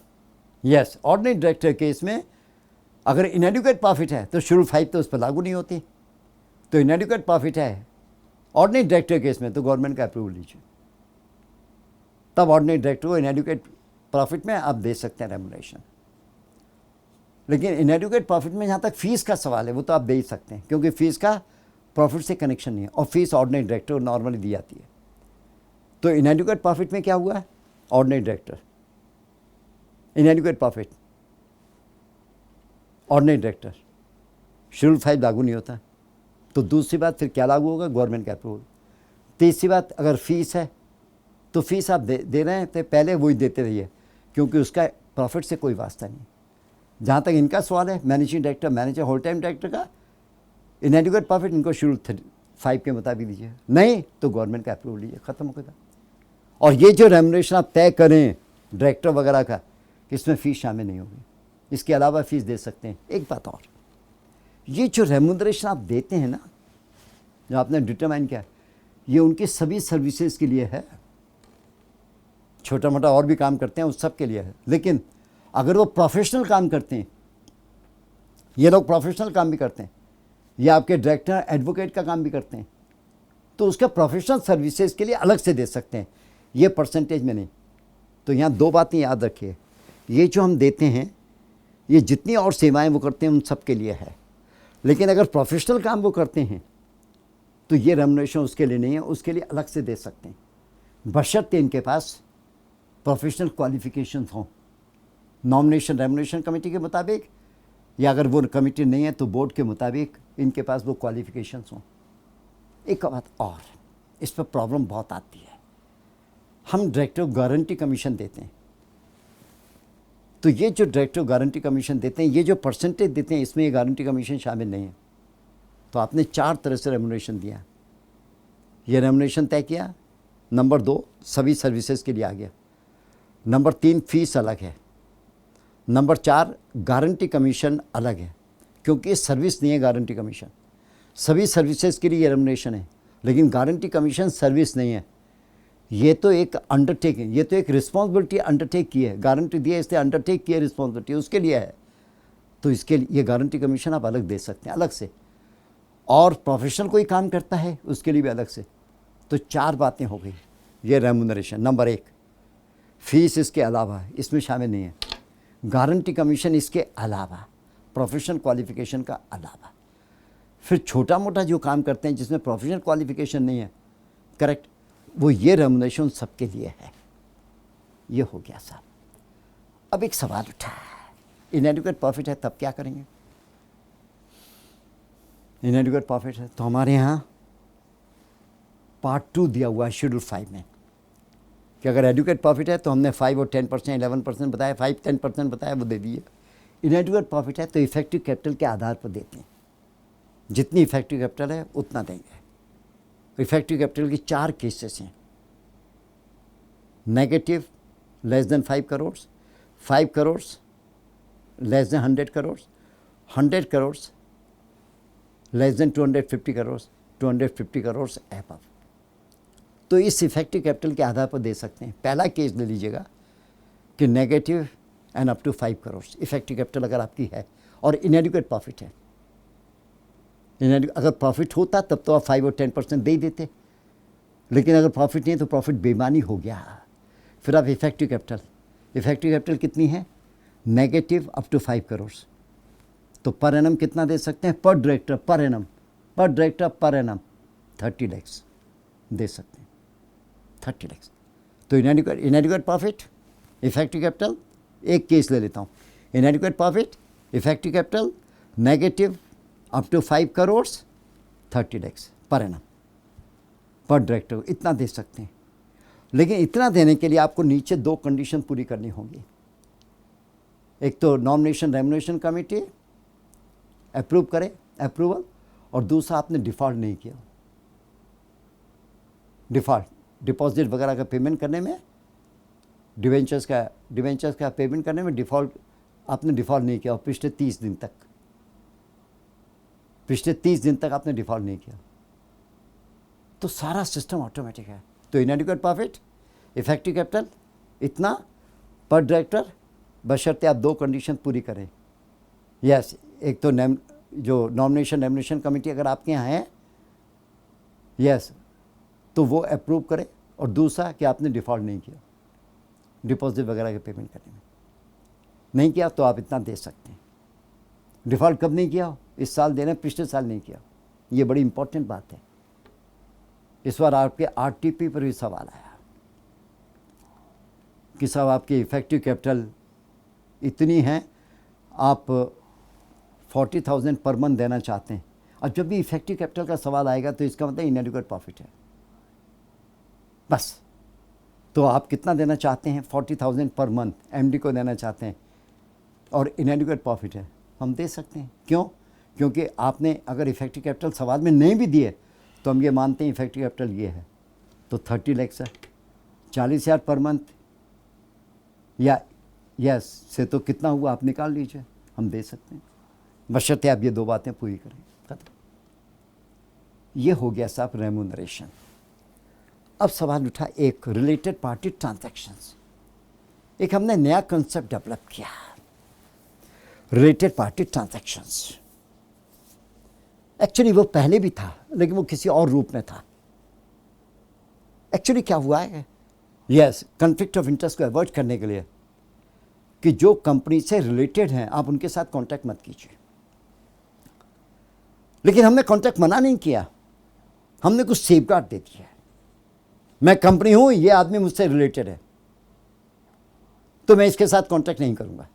यस, ऑर्डिनरी डायरेक्टर केस में अगर इनएडुकेट प्रॉफिट है तो शेड्यूल 5 तो उस पर लागू नहीं होती। तो इनएडुकेट प्रॉफिट है ऑर्डिनरी डायरेक्टर केस में, तो गवर्नमेंट का अप्रूवल लीजिए। तब ऑर्डिनरी डायरेक्टर को इनएडुकेट प्रॉफिट में आप दे सकते हैं रेम्युनरेशन। लेकिन इनएडुकेट प्रॉफिट में जहाँ तक फीस का सवाल है वो तो आप दे ही सकते हैं, क्योंकि फीस का प्रॉफिट से कनेक्शन नहीं है और फीस ऑर्डिनरी डायरेक्टर को नॉर्मली दी जाती है। तो इनएडुकेट प्रॉफिट में क्या हुआ है? Ordinary director, inadequate profit, ordinary director, schedule 5 लागू नहीं होता। तो दूसरी बात फिर क्या लागू होगा? गवर्नमेंट का अप्रूवल। तीसरी बात, अगर फीस है तो फीस आप दे रहे हैं तो पहले वही देते रहिए, क्योंकि उसका प्रॉफिट से कोई वास्ता नहीं। जहाँ तक इनका सवाल है, managing director, manager, whole time director का इनएडिक्वेट प्रॉफिट इनको शेड्यूल 5 के मुताबिक दीजिए, नहीं तो गवर्नमेंट का अप्रूवल लीजिए, खत्म हो गया। और ये जो रेमुनरेशन आप तय करें डायरेक्टर वगैरह का, इसमें फ़ीस शामिल नहीं होगी, इसके अलावा फ़ीस दे सकते हैं। एक बात और, ये जो रेमुनरेशन आप देते हैं ना, जो आपने डिटरमाइन किया, ये उनकी सभी सर्विसेज के लिए है, छोटा मोटा और भी काम करते हैं उस सब के लिए है। लेकिन अगर वो प्रोफेशनल काम करते हैं, ये लोग प्रोफेशनल काम भी करते हैं, या आपके डायरेक्टर एडवोकेट का काम भी करते हैं, तो उसका प्रोफेशनल सर्विसेज के लिए अलग से दे सकते हैं, ये परसेंटेज में नहीं। तो यहाँ दो बातें याद रखिए, ये जो हम देते हैं, ये जितनी और सेवाएं वो करते हैं उन सब के लिए है। लेकिन अगर प्रोफेशनल काम वो करते हैं तो ये रेमुनरेशन उसके लिए नहीं है, उसके लिए अलग से दे सकते हैं, बशर्ते इनके पास प्रोफेशनल क्वालिफिकेशंस हों, नॉमिनेशन रेमुनरेशन कमेटी के मुताबिक, या अगर वो कमेटी नहीं है तो बोर्ड के मुताबिक इनके पास वो क्वालिफिकेशंस हों। एक बात और, इस पर प्रॉब्लम बहुत आती है, हम डायरेक्टर गारंटी कमीशन देते हैं, तो ये जो डायरेक्टर गारंटी कमीशन देते हैं, ये जो परसेंटेज देते हैं, इसमें ये गारंटी कमीशन शामिल नहीं है। तो आपने 4 तरह से रेमुनरेशन दिया, ये रेमुनरेशन तय किया। नंबर 2 सभी सर्विसेज के लिए आ गया। नंबर 3 फीस अलग है। नंबर 4 गारंटी कमीशन अलग है, क्योंकि सर्विस नहीं है गारंटी कमीशन, सभी सर्विसेज के लिए ये रेमुनरेशन है, लेकिन गारंटी कमीशन सर्विस नहीं है। ये तो एक अंडरटेकिंग, ये तो एक रिस्पॉन्सिबिलिटी अंडरटेक की है, गारंटी दी है इसलिए अंडरटेक की है, रिस्पॉन्सिबिलिटी उसके लिए है, तो इसके लिए ये गारंटी कमीशन आप अलग दे सकते हैं, अलग से। और प्रोफेशनल कोई काम करता है उसके लिए भी अलग से। तो 4 बातें हो गई ये रेमुनरेशन। नंबर 1 फीस इसके अलावा, इसमें शामिल नहीं है, गारंटी कमीशन इसके अलावा, प्रोफेशनल क्वालिफिकेशन का अलावा। फिर छोटा मोटा जो काम करते हैं जिसमें प्रोफेशनल क्वालिफिकेशन नहीं है, करेक्ट, वो ये रेमुनरेशन सबके लिए है। ये हो गया साहब। अब एक सवाल उठा, इनएडिक्वेट प्रॉफिट है तब क्या करेंगे? इनएडिक्वेट प्रॉफिट है तो हमारे यहाँ पार्ट 2 दिया हुआ है शेड्यूल 5 में, कि अगर एडुकेट प्रॉफिट है तो हमने 5 और 10%, 11% बताया, 5-10% बताया, वो दे दिए। इनएडुकेट प्रॉफिट है तो इफेक्टिव कैपिटल के आधार पर देते हैं, जितनी इफेक्टिव कैपिटल है उतना देंगे। इफेक्टिव कैपिटल की 4 केसेस हैं, negative less than 5 crore, 5 crore less than 100 crore, 100 crore less than 250 crore, 250 crore above. तो इस इफेक्टिव कैपिटल के आधार पर दे सकते हैं। पहला केस ले लीजिएगा कि negative and up to 5 crore effective capital अगर आपकी है और इनएडिक्वेट प्रॉफिट है। अगर प्रॉफिट होता तब तो आप 5 और 10% दे ही देते, लेकिन अगर प्रॉफिट नहीं है तो प्रॉफिट बेईमानी हो गया। फिर आप इफेक्टिव कैपिटल कितनी है? Negative up to 5 crore. तो पर एनम कितना दे सकते हैं? पर डायरेक्टर पर एनम 30 लाख दे सकते हैं, 30 लाख। तो इनएडिक्वेट प्रॉफिट, इफेक्टिव कैपिटल, एक केस ले लेता हूँ। Inadequate profit, effective capital, negative up to 5 crore, 30 lakh per annum, पर डायरेक्टर, इतना दे सकते हैं। लेकिन इतना देने के लिए आपको नीचे 2 कंडीशन पूरी करनी होगी। एक तो नॉमिनेशन रेमुनरेशन कमेटी अप्रूव करे, अप्रूवल, और दूसरा आपने डिफ़ॉल्ट नहीं किया। डिपॉजिट वगैरह का पेमेंट करने में, डिवेंचर्स का पेमेंट करने में आपने डिफ़ॉल्ट नहीं किया, और पिछले 30 दिन तक आपने डिफ़ॉल्ट नहीं किया, तो सारा सिस्टम ऑटोमेटिक है। तो इनएडिक्वेट प्रॉफिट, इफेक्टिव कैपिटल इतना पर डायरेक्टर, बशर्ते आप 2 कंडीशन पूरी करें। यस, एक तो जो नॉमिनेशन रेमुनरेशन कमेटी अगर आपके यहाँ है, यस, तो वो अप्रूव करे, और दूसरा कि आपने डिफ़ॉल्ट नहीं किया डिपॉजिट वगैरह के पेमेंट करने में, नहीं किया तो आप इतना दे सकते हैं। डिफ़ॉल्ट कब नहीं किया? इस साल देना, पिछले साल नहीं किया। ये बड़ी इंपॉर्टेंट बात है। इस बार आपके आरटीपी पर भी सवाल आया कि साहब आपकी इफेक्टिव कैपिटल इतनी है, आप 40,000 पर मंथ देना चाहते हैं। अब जब भी इफेक्टिव कैपिटल का सवाल आएगा तो इसका मतलब इनएडिक्वेट प्रॉफिट है बस। तो आप कितना देना चाहते हैं? 40,000 पर मंथ एमडी को देना चाहते हैं, और इनएडिक्वेट प्रॉफिट है, हम दे सकते हैं। क्यों? क्योंकि आपने अगर इफेक्टिव कैपिटल सवाल में नहीं भी दिए तो हम ये मानते हैं इफेक्टिव कैपिटल ये है, तो 30 लाख है, 40,000 पर मंथ या यस से तो कितना हुआ आप निकाल लीजिए, हम दे सकते हैं, बशर्ते आप ये दो बातें पूरी करें। खत्म। ये हो गया साहब रेम्यूनरेशन। अब सवाल उठा एक रिलेटेड पार्टी ट्रांजैक्शंस। एक हमने नया कंसेप्ट डेवलप किया, रिलेटेड पार्टी ट्रांजैक्शंस। एक्चुअली वो पहले भी था लेकिन वो किसी और रूप में था। एक्चुअली क्या हुआ है, यस, कॉन्फ्लिक्ट ऑफ इंटरेस्ट को अवॉइड करने के लिए कि जो कंपनी से रिलेटेड हैं आप उनके साथ कांटेक्ट मत कीजिए। लेकिन हमने कांटेक्ट मना नहीं किया, हमने कुछ सेफगार्ड दे दिया। मैं कंपनी हूं, ये आदमी मुझसे रिलेटेड है, तो मैं इसके साथ कांटेक्ट नहीं करूंगा।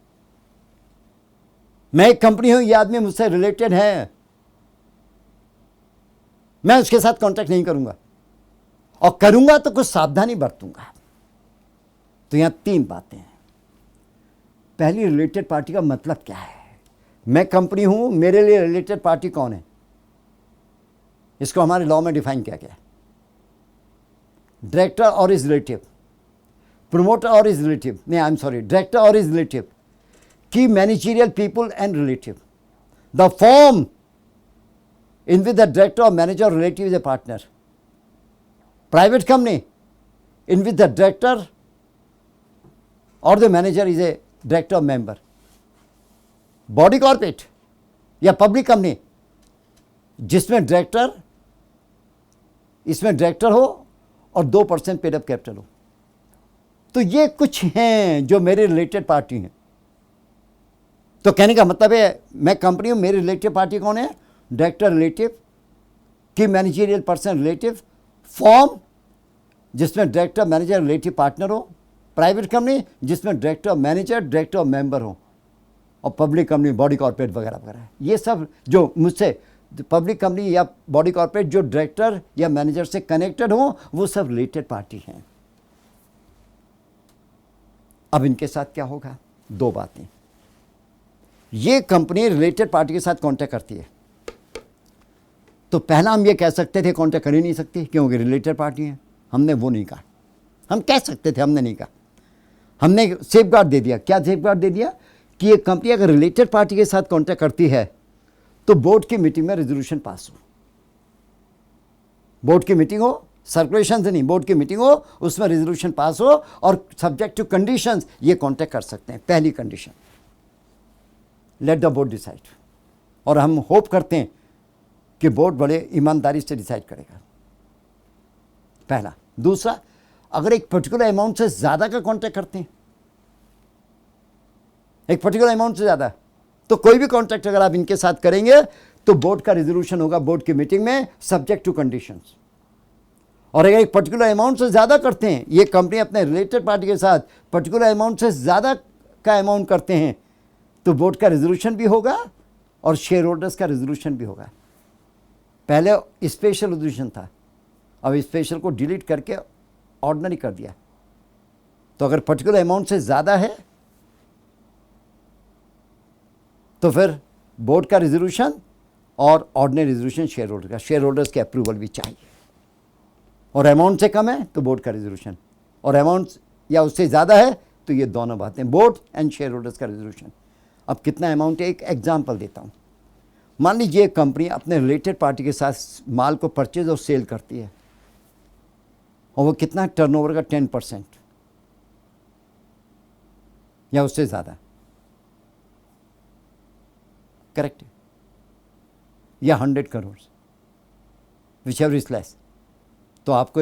मैं एक कंपनी हूं, ये आदमी मुझसे रिलेटेड है, मैं उसके साथ कांटेक्ट नहीं करूंगा, और करूंगा तो कुछ सावधानी बरतूंगा। तो यहां 3 बातें हैं। पहली, रिलेटेड पार्टी का मतलब क्या है? मैं कंपनी हूं, मेरे लिए रिलेटेड पार्टी कौन है? इसको हमारे लॉ में डिफाइन किया गया। डायरेक्टर और is relative, promoter or his relative, no, I'm sorry, director or his relative, key managerial people and relative. The firm in which the director or manager or relative is a partner. Private company in which the director or the manager is a director or member. Body corporate या public company जिसमें director, इसमें director हो और 2% paid up capital हो। तो ये कुछ हैं जो मेरे रिलेटेड पार्टी हैं। तो कहने का मतलब है मैं कंपनी हूं, मेरे रिलेटेड पार्टी कौन है? डायरेक्टर रिलेटिव, की मैनेजरियल पर्सन रिलेटिव, फॉर्म जिसमें डायरेक्टर मैनेजर रिलेटिव पार्टनर हो, प्राइवेट कंपनी जिसमें डायरेक्टर मैनेजर डायरेक्टर मेंबर हो, और पब्लिक कंपनी बॉडी कॉर्पोरेट वगैरह वगैरह। ये सब जो मुझसे पब्लिक कंपनी या बॉडी कॉर्पोरेट जो डायरेक्टर या मैनेजर से कनेक्टेड हो वो सब रिलेटेड पार्टी हैं। अब इनके साथ क्या होगा? 2 बातें। ये कंपनी रिलेटेड पार्टी के साथ कांटेक्ट करती है, तो पहला हम ये कह सकते थे कांटेक्ट कर ही नहीं सकती क्योंकि रिलेटेड पार्टी है। हमने वो नहीं कहा, हम कह सकते थे, हमने नहीं कहा। हमने सेफगार्ड दे दिया। क्या सेफगार्ड दे दिया? कि ये कंपनी अगर रिलेटेड पार्टी के साथ कांटेक्ट करती है तो बोर्ड की मीटिंग में रेजोल्यूशन पास हो। बोर्ड की मीटिंग हो, सर्कुलेशन से नहीं, बोर्ड की मीटिंग हो, उसमें रेजोल्यूशन पास हो, और सब्जेक्ट टू कंडीशंस ये कांटेक्ट कर सकते हैं। पहली condition, let the board decide, और हम होप करते हैं कि बोर्ड बड़े ईमानदारी से डिसाइड करेगा। पहला। दूसरा, अगर एक पर्टिकुलर अमाउंट से ज़्यादा का कांटेक्ट करते हैं, एक पर्टिकुलर अमाउंट से ज़्यादा, तो कोई भी कॉन्ट्रैक्ट अगर आप इनके साथ करेंगे तो बोर्ड का रेजोल्यूशन होगा बोर्ड की मीटिंग में, सब्जेक्ट टू कंडीशंस। और अगर एक पर्टिकुलर अमाउंट से ज़्यादा करते हैं, ये कंपनी अपने रिलेटेड पार्टी के साथ पर्टिकुलर अमाउंट से ज़्यादा का अमाउंट करते हैं, तो बोर्ड का रेजोल्यूशन भी होगा और शेयर होल्डर्स का रेजोल्यूशन भी होगा। पहले स्पेशल रेजोल्यूशन था, अब स्पेशल को डिलीट करके ऑर्डिनरी कर दिया। तो अगर पर्टिकुलर अमाउंट से ज़्यादा है तो फिर बोर्ड का रेजोल्यूशन और ऑर्डिनरी रेजोल्यूशन शेयर होल्डर का, शेयर होल्डर्स के अप्रूवल भी चाहिए। और अमाउंट से कम है तो बोर्ड का रेजोल्यूशन, और अमाउंट या उससे ज़्यादा है तो ये दोनों बातें, बोर्ड एंड शेयर होल्डर्स का रेजोल्यूशन। अब कितना अमाउंट है, एक एग्जांपल देता हूँ। मान लीजिए कंपनी अपने रिलेटेड पार्टी के साथ माल को परचेज और सेल करती है, और वो कितना, टर्नओवर का 10% या उससे ज़्यादा, करेक्ट, या 100 करोड़, विचएवर इज लेस, तो आपको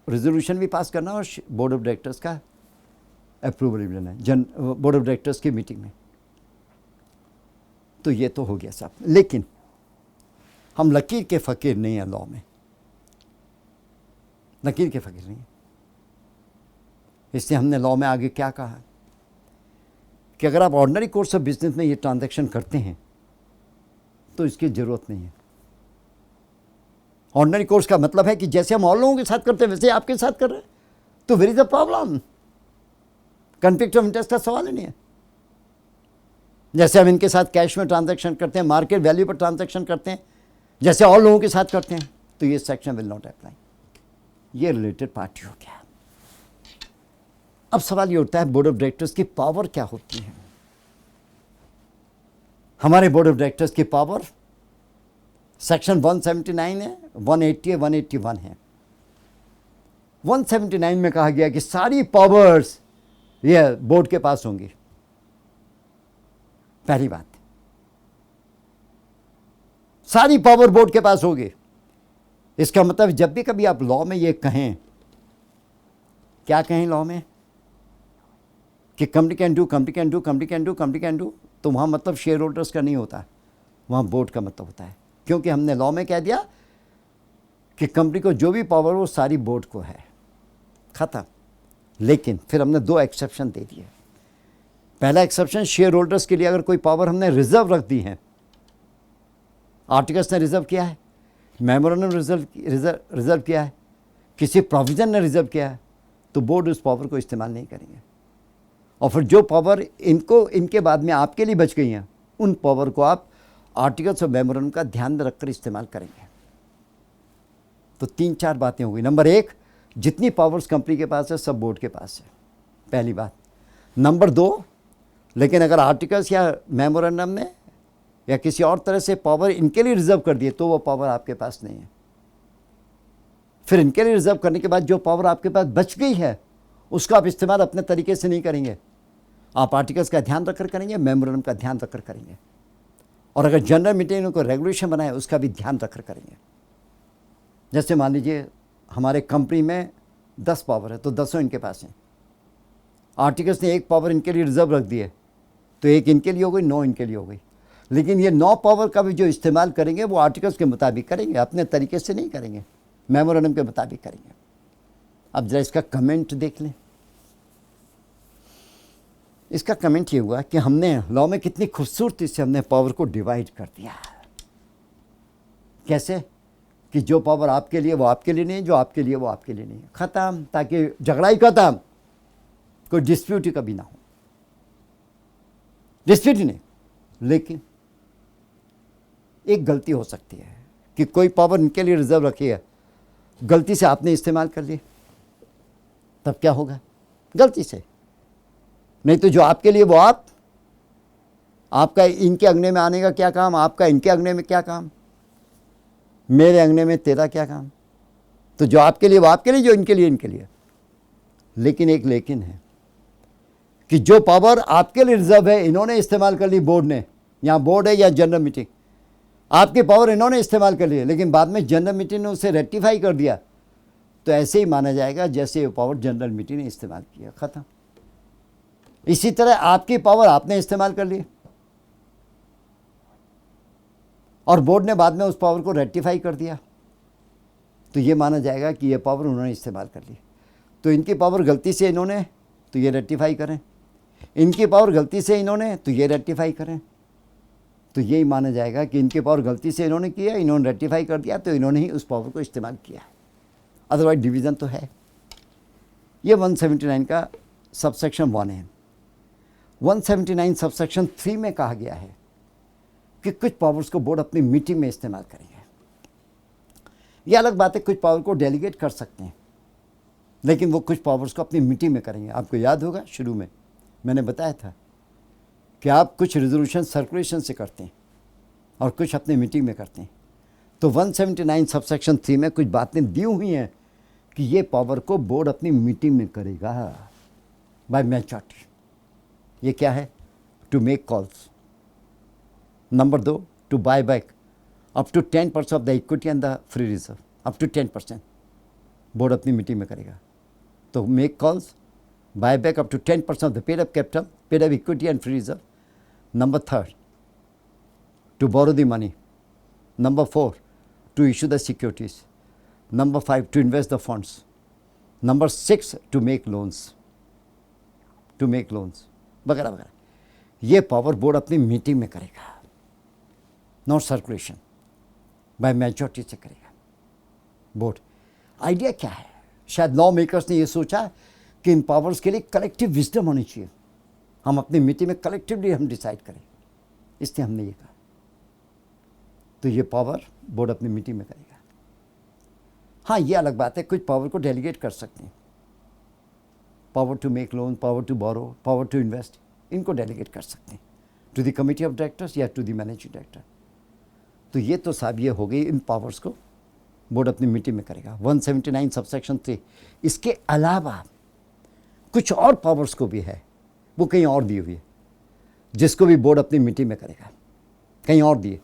रेजोल्यूशन भी पास करना और बोर्ड ऑफ डायरेक्टर्स का अप्रूवल भी लेना है बोर्ड ऑफ डायरेक्टर्स की मीटिंग में। तो ये तो हो गया साहब। लेकिन हम लकीर के फ़कीर नहीं हैं लॉ में, लकीर के फ़कीर नहीं। इसलिए हमने लॉ में आगे क्या कहा कि अगर आप ऑर्डिनरी कोर्स ऑफ बिजनेस में ये ट्रांजैक्शन करते हैं तो इसकी ज़रूरत नहीं है। ऑर्डिनरी कोर्स का मतलब है कि जैसे हम और लोगों के साथ करते हैं वैसे आपके साथ कर रहे हैं, तो where is the problem? Conflict of interest का सवाल ही नहीं है। जैसे हम इनके साथ कैश में ट्रांजैक्शन करते हैं, मार्केट वैल्यू पर ट्रांजैक्शन करते हैं, जैसे और लोगों के साथ करते हैं, तो ये सेक्शन विल नॉट अप्लाई। ये रिलेटेड पार्टी हो गया। अब सवाल ये उठता है बोर्ड ऑफ डायरेक्टर्स की पावर क्या होती है। हमारे बोर्ड ऑफ डायरेक्टर्स की पावर सेक्शन 179 है, 180 है, 181 है। 179 में कहा गया कि सारी पावर्स ये बोर्ड के पास होंगी। पहली बात, सारी पावर बोर्ड के पास होगी। इसका मतलब जब भी कभी आप लॉ में ये कहें, क्या कहें लॉ में कि company can do, company can do, company can do, company can do, तो वहां मतलब शेयर होल्डर्स का नहीं होता, वहां बोर्ड का मतलब होता है। क्योंकि हमने लॉ में कह दिया कि कंपनी को जो भी पावर वो सारी बोर्ड को है, खत्म। लेकिन फिर हमने दो एक्सेप्शन दे दिए। पहला एक्सेप्शन, शेयर होल्डर्स के लिए अगर कोई पावर हमने रिजर्व रख दी है, आर्टिकल्स ने रिजर्व किया है, मेमोरेंडम रिजर्व किया है, किसी प्रोविजन ने रिजर्व किया है, तो बोर्ड उस पावर को इस्तेमाल नहीं करेंगे। और फिर जो पावर इनके बाद में आपके लिए बच गई हैं, उन पावर को आप आर्टिकल्स और मेमोरेंडम का ध्यान में रखकर इस्तेमाल करेंगे। तो 3-4 बातें हो गई। नंबर 1, जितनी पावर्स कंपनी के पास है सब बोर्ड के पास है, पहली बात। नंबर 2, लेकिन अगर आर्टिकल्स या मेमोरेंडम ने या किसी और तरह से पावर इनके लिए रिजर्व कर दिए, तो वो पावर आपके पास नहीं है। फिर इनके लिए रिजर्व करने के बाद जो पावर आपके पास बच गई है, उसका आप इस्तेमाल अपने तरीके से नहीं करेंगे। आप आर्टिकल्स का ध्यान रखकर करेंगे, मेमोरेंडम का ध्यान रखकर करेंगे, और अगर जनरल मीटिंग को रेगुलेशन बनाए उसका भी ध्यान रखकर करेंगे। जैसे मान लीजिए हमारे कंपनी में 10 पावर है, तो 10 इनके पास हैं। आर्टिकल्स ने 1 पावर इनके लिए रिजर्व रख दी है, तो 1 इनके लिए हो गई, 9 इनके लिए हो गई। लेकिन ये 9 पावर का भी जो इस्तेमाल करेंगे वो आर्टिकल्स के मुताबिक करेंगे, अपने तरीके से नहीं करेंगे, मेमोरेंडम के मुताबिक करेंगे। अब जरा इसका कमेंट देख लें। इसका कमेंट ये हुआ कि हमने लॉ में कितनी खूबसूरती से हमने पावर को डिवाइड कर दिया। कैसे कि जो पावर आपके लिए वो आपके लिए नहीं, जो आपके लिए वो आपके लिए नहीं, खत्म। ताकि झगड़ा ही खत्म, कोई डिस्प्यूट ही कभी ना हो, डिस्प्यूट ही नहीं। लेकिन एक गलती हो सकती है कि कोई पावर इनके लिए रिजर्व रखी है, गलती से आपने इस्तेमाल कर ली, तब क्या होगा? गलती से। नहीं तो जो आपके लिए वो आपका इनके अंगने में आने का क्या काम, आपका इनके अंगने में क्या काम, मेरे अंगने में तेरा क्या काम। तो जो आपके लिए वो आपके लिए, जो इनके लिए इनके लिए। लेकिन एक लेकिन है कि जो पावर आपके लिए रिजर्व है इन्होंने इस्तेमाल कर ली, बोर्ड ने, यहाँ बोर्ड है या जनरल मीटिंग, आपकी पावर इन्होंने इस्तेमाल कर ली, लेकिन बाद में जनरल मीटिंग ने उसे रेक्टिफाई कर दिया, तो ऐसे ही माना जाएगा जैसे ये पावर जनरल मीटिंग ने इस्तेमाल किया, खत्म। इसी तरह आपकी पावर आपने इस्तेमाल कर ली और बोर्ड ने बाद में उस पावर को रेक्टिफाई कर दिया, तो ये माना जाएगा कि ये पावर उन्होंने इस्तेमाल कर ली। तो इनकी पावर गलती से इन्होंने, तो ये रेक्टिफाई करें, इनकी पावर गलती से इन्होंने, तो ये रेक्टिफाई करें। तो यही माना जाएगा कि इनकी पावर गलती से इन्होंने किया, इन्होंने रेक्टिफाई कर दिया, तो इन्होंने ही उस पावर को इस्तेमाल किया, अदरवाइज डिवीज़न तो है। ये 179 का सबसेक्शन 1 है। 179 सबसेक्शन 3 में कहा गया है कि कुछ पावर्स को बोर्ड अपनी मीटिंग में इस्तेमाल करेंगे। ये अलग बात है, कुछ पावर को डेलीगेट कर सकते हैं, लेकिन वो कुछ पावर्स को अपनी मीटिंग में करेंगे। आपको याद होगा शुरू में मैंने बताया था कि आप कुछ रेजोल्यूशन सर्कुलेशन से करते हैं और कुछ अपने मीटिंग में करते हैं। तो 179 सबसेक्शन 3 में कुछ बातें दी हुई हैं कि ये पावर को बोर्ड अपनी मीटिंग में करेगा बाय मैजॉरिटी। ये क्या है? To make calls. Number 2, to buy back up to 10% of the equity and the free reserve, up to 10% board अपनी मीटिंग में करेगा। तो make calls, buy back up to 10% of the paid up capital, paid up equity and free reserve. Number 3, to borrow the money. Number 4, to issue the securities. Number 5, to invest the funds. Number 6, to make loans. To make loans. वगैरह वगैरह। ये power board अपनी meeting में करेगा, not circulation, by majority से करेगा board. Idea क्या है? शायद लॉ मेकर्स ने ये सोचा कि इन पावर्स के लिए कलेक्टिव विजडम होनी चाहिए, हम अपनी मीटिंग में कलेक्टिवली हम डिसाइड करें। इसलिए हमने ये कहा। तो ये पावर बोर्ड अपनी मीटिंग में करेगा। हाँ, ये अलग बात है, कुछ पावर को डेलीगेट कर सकते हैं, power to make loan, power to borrow, power to invest, इनको डेलीगेट कर सकते हैं to the committee of directors या टू द मैनेजिंग डायरेक्टर। तो ये तो साहब ये हो गई, इन पावर्स को बोर्ड अपनी मीटिंग में करेगा। 179 सबसेक्शन 3। इसके अलावा कुछ और पावर्स को भी है, वो कहीं और दी हुई है, जिसको भी बोर्ड अपनी मीटिंग में करेगा, कहीं और दिए।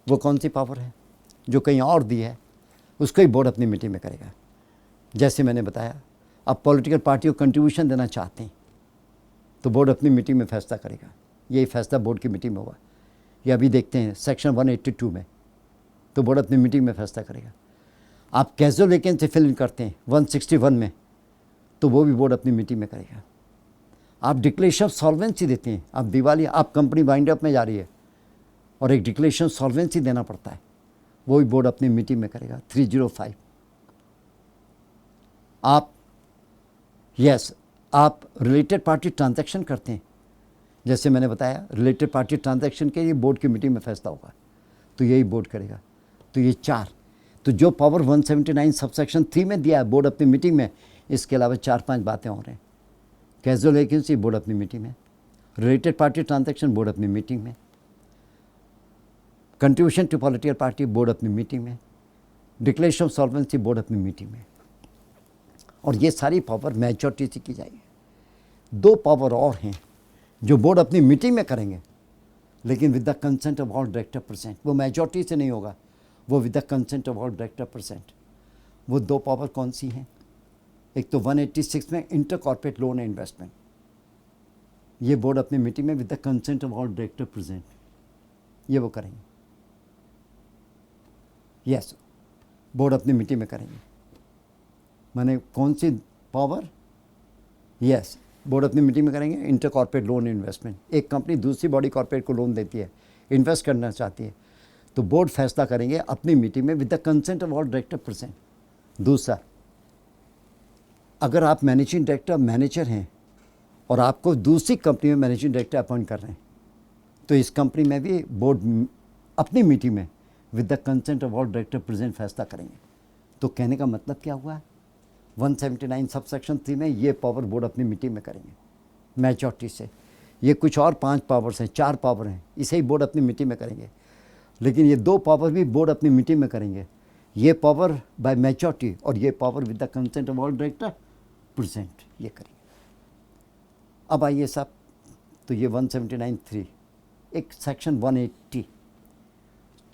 वो कौन सी पावर है जो कहीं और दी है, उसको ही बोर्ड अपनी मीटिंग में करेगा। जैसे मैंने बताया, अब पॉलिटिकल पार्टी को कंट्रीब्यूशन देना चाहते हैं तो बोर्ड अपनी मीटिंग में फैसला करेगा। यही फैसला बोर्ड की मीटिंग में होगा। ये अभी देखते हैं सेक्शन 182 में, तो बोर्ड अपनी मीटिंग में फैसला करेगा। आप कैजुअल वैकेंसी फिल इन करते हैं 161 में, तो वो भी बोर्ड अपनी मीटिंग में करेगा। आप डिक्लेरेशन ऑफ सॉल्वेंसी देते हैं, आप दिवाली, आप कंपनी वाइंड अप में जा रही है और एक डिक्लेरेशन सॉल्वेंसी देना पड़ता है, वो भी बोर्ड अपनी मीटिंग में करेगा। 305। आप रिलेटेड पार्टी ट्रांजैक्शन करते हैं, जैसे मैंने बताया रिलेटेड पार्टी ट्रांजैक्शन के लिए बोर्ड की मीटिंग में फैसला होगा, तो यही बोर्ड करेगा। तो ये 4, तो जो पावर 179 सबसेक्शन 3 में दिया है बोर्ड अपनी मीटिंग में, इसके अलावा 4-5 बातें और हैं। कैजुअल वैकेंसी बोर्ड अपनी मीटिंग में, रिलेटेड पार्टी ट्रांजैक्शन बोर्ड अपनी मीटिंग में, contribution to political party board अपनी मीटिंग में, डिक्लेरेशन ऑफ सॉल्वेंसी बोर्ड अपनी मीटिंग में। और ये सारी पावर मेजॉरिटी से की जाएगी। 2 पावर और हैं जो बोर्ड अपनी मीटिंग में करेंगे, लेकिन with the consent of all director present. वो मेजॉरिटी से नहीं होगा, वो with the consent of all director present. वो 2 पावर कौन सी हैं? एक तो 186 में inter corporate loan and investment, ये बोर्ड अपनी मीटिंग में with the consent of all director present, ये वो करेंगे। यस, बोर्ड अपनी मीटिंग में करेंगे। माने कौन सी पावर? यस, बोर्ड अपनी मीटिंग में करेंगे इंटर कॉर्पोरेट लोन इन्वेस्टमेंट। एक कंपनी दूसरी बॉडी कॉर्पोरेट को लोन देती है, इन्वेस्ट करना चाहती है, तो बोर्ड फैसला करेंगे अपनी मीटिंग में with the consent of all director present. दूसरा, अगर आप मैनेजिंग डायरेक्टर मैनेजर हैं और आपको दूसरी कंपनी में मैनेजिंग डायरेक्टर अपॉइंट कर रहे हैं, तो इस कंपनी में भी बोर्ड अपनी मीटिंग में with the consent of all director present फैसला करेंगे। तो कहने का मतलब क्या हुआ? 179 सबसेक्शन 3 में ये पावर बोर्ड अपनी मीटिंग में करेंगे मेजॉरिटी से। ये कुछ और 5 पावर्स हैं, 4 पावर हैं, इसे ही बोर्ड अपनी मीटिंग में करेंगे। लेकिन ये 2 पावर भी बोर्ड अपनी मीटिंग में करेंगे। ये पावर बाय मेजॉरिटी और ये power with the consent of all director present, ये करेंगे। अब आइए साहब, तो ये 179(3), एक सेक्शन 180,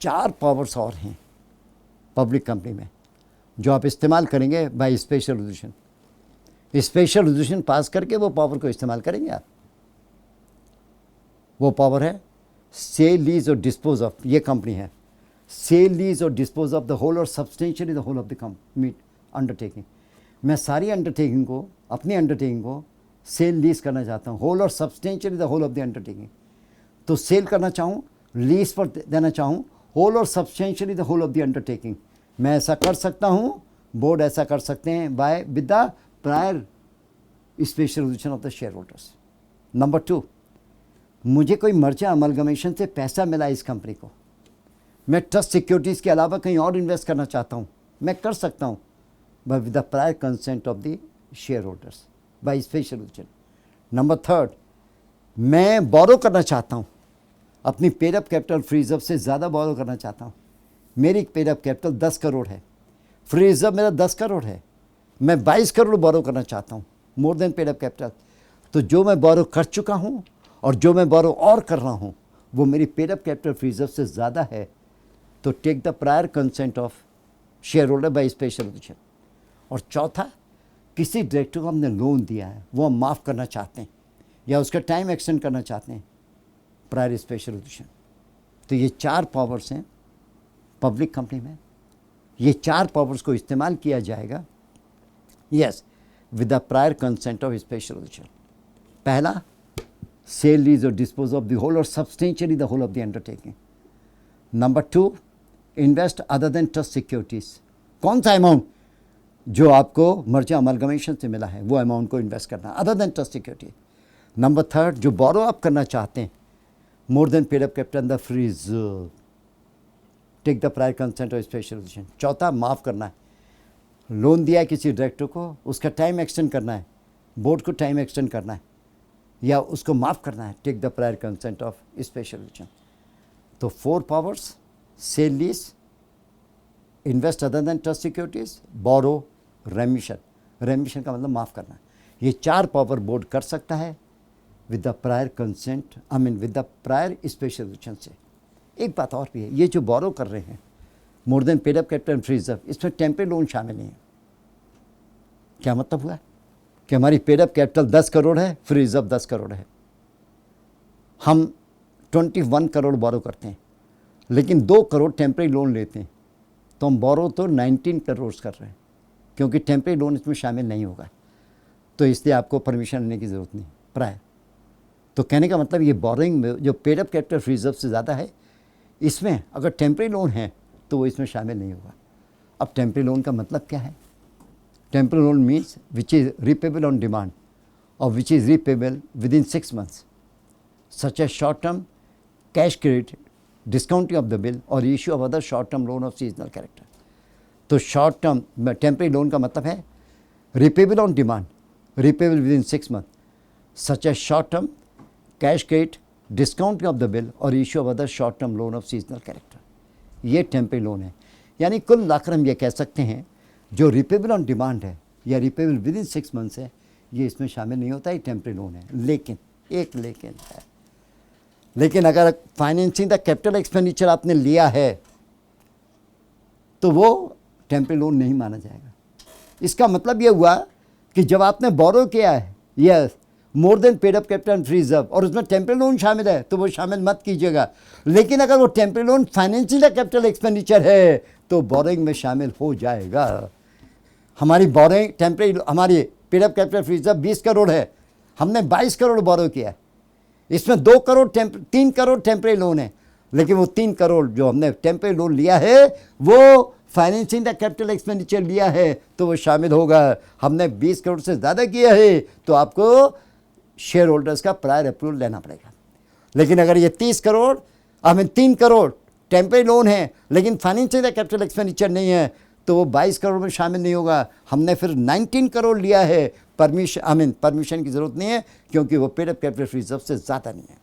4 पावर्स और हैं पब्लिक कंपनी में जो आप इस्तेमाल करेंगे bye special resolution. Special resolution पास करके वो पावर को इस्तेमाल करेंगे आप। वो पावर है सेल, लीज और डिस्पोज ऑफ। ये कंपनी है, सेल, लीज और डिस्पोज ऑफ द होल और substantially the whole of the company undertaking. मैं सारी अंडरटेकिंग को, अपनी अंडरटेकिंग को सेल लीज करना चाहता हूँ, होल और substantially the whole of the undertaking. तो सेल करना चाहूँ, लीज पर देना चाहूँ, होल और substantially the whole of the undertaking, मैं ऐसा कर सकता हूँ। बोर्ड ऐसा कर सकते हैं by with the prior special resolution of the shareholders. Number 2, मुझे कोई मर्जर अमलगमेशन से पैसा मिला इस कंपनी को, मैं ट्रस्ट सिक्योरिटीज़ के अलावा कहीं और इन्वेस्ट करना चाहता हूँ, मैं कर सकता हूँ by with the prior consent of the shareholders by special resolution. Number 3, मैं बोरो करना चाहता हूँ, अपनी paid up capital free reserve से ज़्यादा बोरो करना चाहता हूँ। मेरी पेड अप कैपिटल 10 करोड़ है, फ्री रिजर्व मेरा 10 करोड़ है, मैं 22 करोड़ बोरो करना चाहता हूँ, मोर देन पेड अप कैपिटल। तो जो मैं बोरो कर चुका हूँ और जो मैं बोरो और कर रहा हूँ वो मेरी paid up capital free reserve से ज़्यादा है, तो take the prior consent of shareholder by special resolution. और चौथा, किसी डायरेक्टर को हमने लोन दिया है, वो हम माफ़ करना चाहते हैं या उसका टाइम एक्सटेंड करना चाहते हैं, प्रायर स्पेशल रेजोल्यूशन। तो ये 4 पावर्स हैं पब्लिक कंपनी में। ये 4 पावर्स को इस्तेमाल किया जाएगा, yes, with the prior consent of special resolution. पहला, सेल, लीज और डिस्पोज ऑफ द होल और substantially the whole of the undertaking. Number 2, invest other than trust securities. कौन सा अमाउंट जो आपको मर्जर अमलगमेशन से मिला है वो अमाउंट को इन्वेस्ट करना other than trust security. Number 3, जो बोरो आप करना चाहते हैं more than paid up capital the free reserve, take the prior consent of special reservation. चौथा, माफ़ करना है, लोन दिया है किसी डायरेक्टर को, उसका टाइम एक्सटेंड करना है, बोर्ड को टाइम एक्सटेंड करना है या उसको माफ़ करना है, take the prior consent of special reservation. तो 4 powers, sell lease, invest other than trust securities, borrow, remission. Remission का मतलब माफ़ करना है। ये 4 पावर बोर्ड कर सकता है with the prior consent, I mean with the prior special reservation से। एक बात और भी है, ये जो बोरो कर रहे हैं more than paid up capital free reserve, इसमें टेम्परेरी लोन शामिल नहीं है। क्या मतलब हुआ कि हमारी पेड अप कैपिटल 10 करोड़ है, फ्री रिजर्व 10 करोड़ है, हम 21 करोड़ बोरो करते हैं, लेकिन 2 करोड़ टेम्परेरी लोन लेते हैं, तो हम बोरो तो 19 करोड़ कर रहे हैं, क्योंकि टेम्परेरी लोन इसमें शामिल नहीं होगा। तो इसलिए आपको परमिशन लेने की ज़रूरत नहीं प्रायर। तो कहने का मतलब ये बोरोइंग में जो paid up capital free reserve से ज़्यादा है, इसमें अगर टेम्परेरी लोन है तो वो इसमें शामिल नहीं होगा। अब टेम्परेरी लोन का मतलब क्या है? Temporary loan means which is repayable on demand और which is repayable within 6 months, such as short term cash credit, discounting of the bill और issue of other short term loan of seasonal character. तो short term temporary loan का मतलब है repayable on demand, repayable within 6 months, such as short term cash credit, discounting of the bill और issue of other short term loan of seasonal character. ये temporary loan है। यानी कुल मिलाकर हम ये कह सकते हैं जो रिपेबल ऑन डिमांड है या रिपेबल विद इन 6 months है, ये इसमें शामिल नहीं होता, ये टेम्परेरी लोन है। लेकिन एक लेकिन है, लेकिन अगर फाइनेंसिंग द कैपिटल एक्सपेंडिचर आपने लिया है तो वो टेम्परेरी लोन नहीं माना जाएगा। इसका मतलब ये हुआ कि जब आपने बोरो किया है यस मोर than paid up capital free reserve और उसमें टेम्परेरी लोन शामिल है तो वो शामिल मत कीजिएगा। लेकिन अगर वो temporary loan financial capital expenditure है तो बोरोइंग में शामिल हो जाएगा। हमारी बोरोइंग टेम्परेरी, हमारी paid up capital free reserve 20 crore है, हमने 22 करोड़ बोरो किया, इसमें 3 करोड़ टेम्परेरी लोन है, लेकिन वो 3 करोड़ जो हमने टेम्परेरी लोन लिया है वो फाइनेंसिंग द कैपिटल एक्सपेंडिचर लिया है तो वो शामिल होगा। हमने 20 करोड़ से ज़्यादा किया है तो आपको शेयर होल्डर्स का प्रायर अप्रूवल लेना पड़ेगा। लेकिन अगर ये 30 crore, I mean 3 crore temporary loan है लेकिन फाइनेंशियल कैपिटल एक्सपेंडिचर नहीं है तो वो 22 करोड़ में शामिल नहीं होगा। हमने फिर 19 करोड़ लिया है, परमिशन की ज़रूरत नहीं है क्योंकि वो paid up capital free reserve से ज़्यादा नहीं है।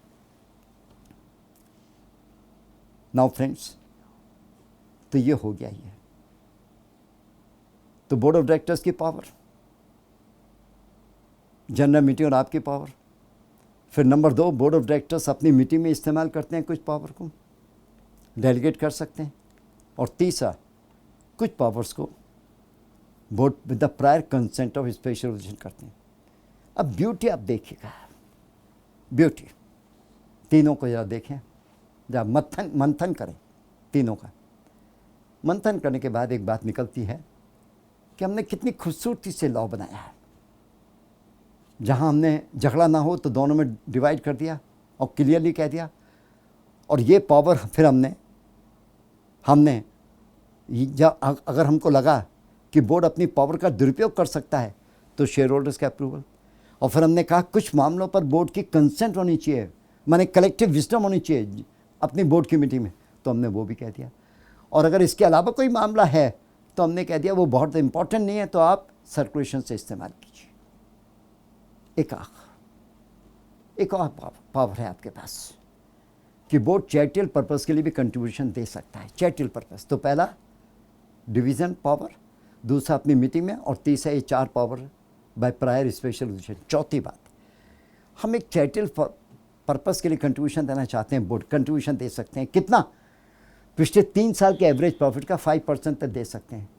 नाउ फ्रेंड्स, तो ये हो गया ये। तो बोर्ड ऑफ डायरेक्टर्स की पावर, जनरल मीटिंग और आपकी पावर। फिर नंबर 2, बोर्ड ऑफ डायरेक्टर्स अपनी मीटिंग में इस्तेमाल करते हैं कुछ पावर को, डेलीगेट कर सकते हैं। और तीसरा, कुछ पावर्स को board with the prior consent of special reservation करते हैं। अब ब्यूटी आप देखिएगा, ब्यूटी तीनों को जरा देखें, जरा मंथन करें, तीनों का मंथन करने के बाद एक बात निकलती है कि हमने कितनी खूबसूरती से लॉ बनाया है। जहाँ हमने झगड़ा ना हो तो दोनों में डिवाइड कर दिया और क्लियरली कह दिया। और ये पावर फिर हमने जब अगर हमको लगा कि बोर्ड अपनी पावर का दुरुपयोग कर सकता है तो शेयर होल्डर्स का अप्रूवल। और फिर हमने कहा कुछ मामलों पर बोर्ड की कंसेंट होनी चाहिए, माने कलेक्टिव विजडम होनी चाहिए अपनी बोर्ड की मीटिंग में, तो हमने वो भी कह दिया। और अगर इसके अलावा कोई मामला है तो हमने कह दिया वो बहुत इंपॉर्टेंट नहीं है तो आप सर्कुलेशन से इस्तेमाल कीजिए। एक और पावर है आपके पास कि बोर्ड चैरिटेबल पर्पस के लिए भी कंट्रीब्यूशन दे सकता है। चैरिटेबल पर्पस तो पहला डिवीज़न पावर, दूसरा अपनी मीटिंग में, और तीसरा ये 4 power bye prior special reservation. चौथी बात, हम एक चैरिटेबल पर्पस के लिए कंट्रीब्यूशन देना चाहते हैं, बोर्ड कंट्रीब्यूशन दे सकते हैं। कितना? पिछले 3 साल के एवरेज प्रॉफिट का 5% तक दे सकते हैं।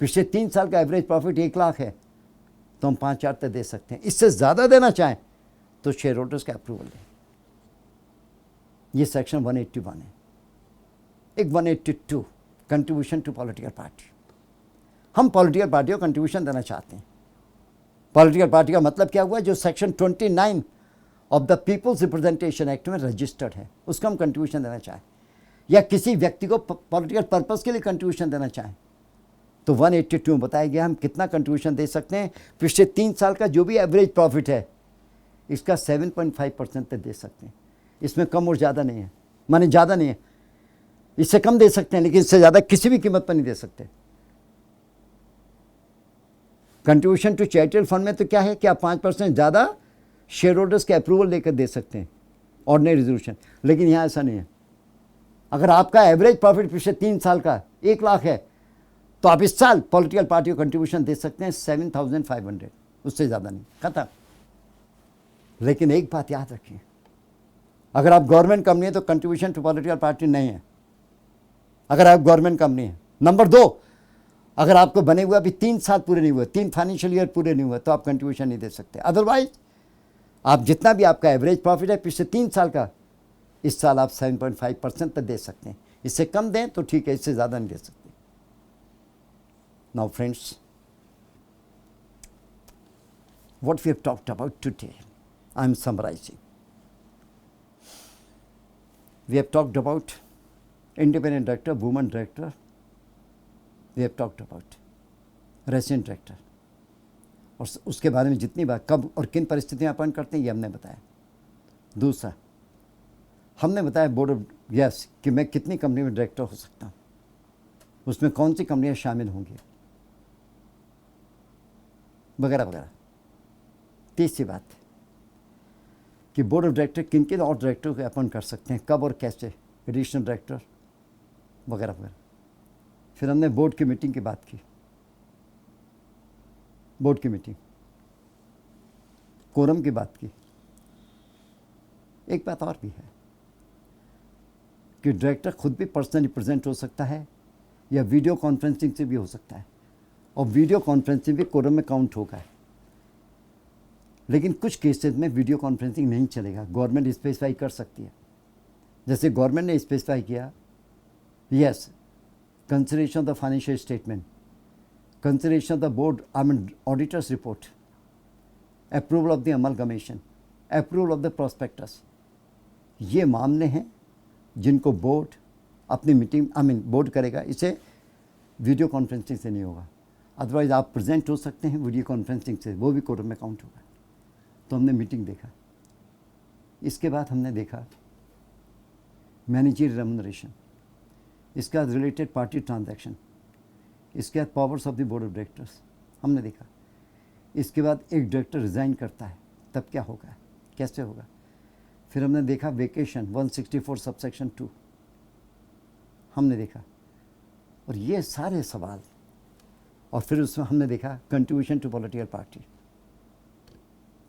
पिछले 3 साल का एवरेज प्रॉफिट 1 लाख है तो हम 5,000 तक दे सकते हैं। इससे ज़्यादा देना चाहें तो शेयर होल्डर्स का अप्रूवल लें। ये सेक्शन 181 है। एक 182 कंट्रीब्यूशन टू पॉलिटिकल पार्टी। हम पॉलिटिकल पार्टी को कंट्रीब्यूशन देना चाहते हैं। पॉलिटिकल पार्टी का मतलब क्या हुआ? जो section 29 of the peoples representation act में रजिस्टर्ड है उसका हम कंट्रीब्यूशन देना चाहें, या किसी व्यक्ति को पॉलिटिकल पर्पस के लिए कंट्रीब्यूशन देना चाहें तो 182 में बताया गया हम कितना कंट्रीब्यूशन दे सकते हैं। पिछले 3 साल का जो भी एवरेज प्रॉफिट है इसका 7.5% तक दे सकते हैं। इसमें कम और ज़्यादा नहीं है, माने ज़्यादा नहीं है, इससे कम दे सकते हैं लेकिन इससे ज़्यादा किसी भी कीमत पर नहीं दे सकते। कंट्रीब्यूशन टू चैरिटेबल फंड में तो क्या है कि आप 5% ज़्यादा शेयर होल्डर्स के अप्रूवल लेकर दे सकते हैं, ऑर्डिनरी रेजोल्यूशन, लेकिन यहाँ ऐसा नहीं है। अगर आपका एवरेज प्रॉफिट पिछले 3 साल का 1 लाख है तो आप इस साल पॉलिटिकल पार्टी को कंट्रीब्यूशन दे सकते हैं 7,500, उससे ज़्यादा नहीं, खत्म। लेकिन एक बात याद रखिए, अगर आप गवर्नमेंट कंपनी है तो कंट्रीब्यूशन टू पॉलिटिकल पार्टी नहीं है, अगर आप गवर्नमेंट कंपनी है। नंबर 2, अगर आपको बने हुए अभी 3 साल पूरे नहीं हुए, 3 फाइनेंशियल ईयर पूरे नहीं हुए, तो आप कंट्रीब्यूशन नहीं दे सकते। अदरवाइज आप जितना भी आपका एवरेज प्रॉफिट है पिछले 3 साल का, इस साल आप 7.5% तक दे सकते हैं। इससे कम दें तो ठीक है, इससे ज़्यादा नहीं दे सकते। Now friends, what we have talked about today, I am summarizing. We have talked about independent director, woman director. We have talked about resident director. और उसके बारे में जितनी बात कब और किन परिस्थितियों में अपॉइंट करते हैं ये हमने बताया। दूसरा, हमने बताया बोर्ड ऑफ यस कि मैं कितनी कंपनी में डायरेक्टर हो सकता हूँ, उसमें कौन सी कंपनियाँ शामिल होंगी, वगैरह वगैरह। तीसरी बात कि बोर्ड ऑफ डायरेक्टर किन किन और डायरेक्टर को अपॉइंट कर सकते हैं, कब और कैसे, एडिशनल डायरेक्टर वगैरह वगैरह। फिर हमने बोर्ड की मीटिंग की बात की, बोर्ड की मीटिंग, कोरम की बात की। एक बात और भी है कि डायरेक्टर खुद भी पर्सनली प्रेजेंट हो सकता है या वीडियो कॉन्फ्रेंसिंग से भी हो सकता है, और वीडियो कॉन्फ्रेंसिंग भी कोरम में काउंट होगा। लेकिन कुछ केसेस में वीडियो कॉन्फ्रेंसिंग नहीं चलेगा, गवर्नमेंट स्पेसिफाई कर सकती है। जैसे गवर्नमेंट ने स्पेसिफाई किया, yes, consideration of the financial statement, consideration of the board auditors report, approval of the amalgamation, approval of the prospectus, ये मामले हैं जिनको बोर्ड अपनी मीटिंग बोर्ड करेगा। इसे वीडियो कॉन्फ्रेंसिंग से नहीं होगा। अदरवाइज आप प्रेजेंट हो सकते हैं वीडियो कॉन्फ्रेंसिंग से, वो भी कोर्ट में काउंट होगा। तो हमने मीटिंग देखा, इसके बाद हमने देखा मैनेजरियल रेम्युनरेशन, इसके बाद रिलेटेड पार्टी ट्रांजैक्शन, इसके बाद powers of the board of directors हमने देखा। इसके बाद एक डायरेक्टर रिज़ाइन करता है तब क्या होगा, कैसे होगा। फिर हमने देखा वेकेशन 164 सबसेक्शन 2 हमने देखा, और ये सारे सवाल। और फिर उसमें हमने देखा कंट्रीब्यूशन टू पॉलिटिकल पार्टी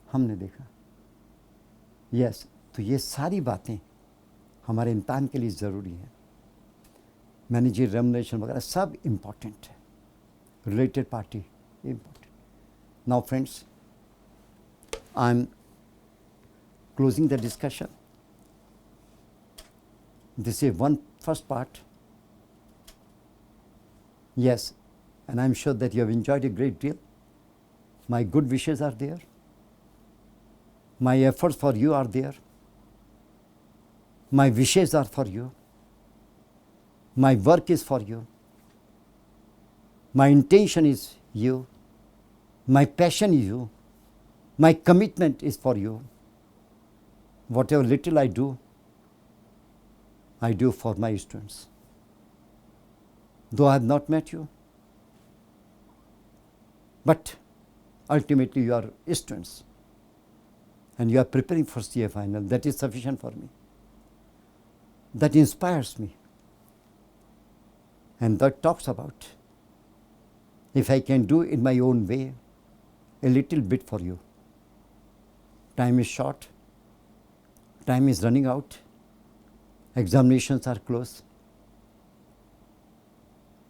हमने देखा। यस, तो ये सारी बातें हमारे इम्तिहान के लिए ज़रूरी है। मैनेजर रेम्युनरेशन वगैरह सब इम्पॉर्टेंट है, related party important. Now friends, I am closing the discussion. This is one first part. Yes, and I'm sure that you have enjoyed a great deal. My good wishes are there. My efforts for you are there. My wishes are for you. My work is for you. My intention is you. My passion is you. My commitment is for you. Whatever little I do for my students. Though I have not met you, but ultimately you are students and you are preparing for CA final. That is sufficient for me. That inspires me. And that talks about if I can do in my own way a little bit for you. Time is short. Time is running out, examinations are close,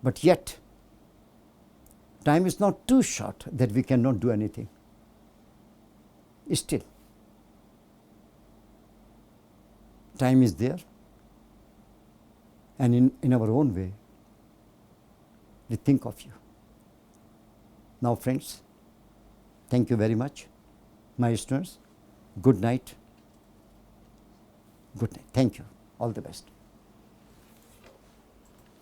but yet time is not too short that we cannot do anything. Still, time is there, and in our own way, we think of you. Now friends, thank you very much, my students. Good night. Good night. Thank you. All the best.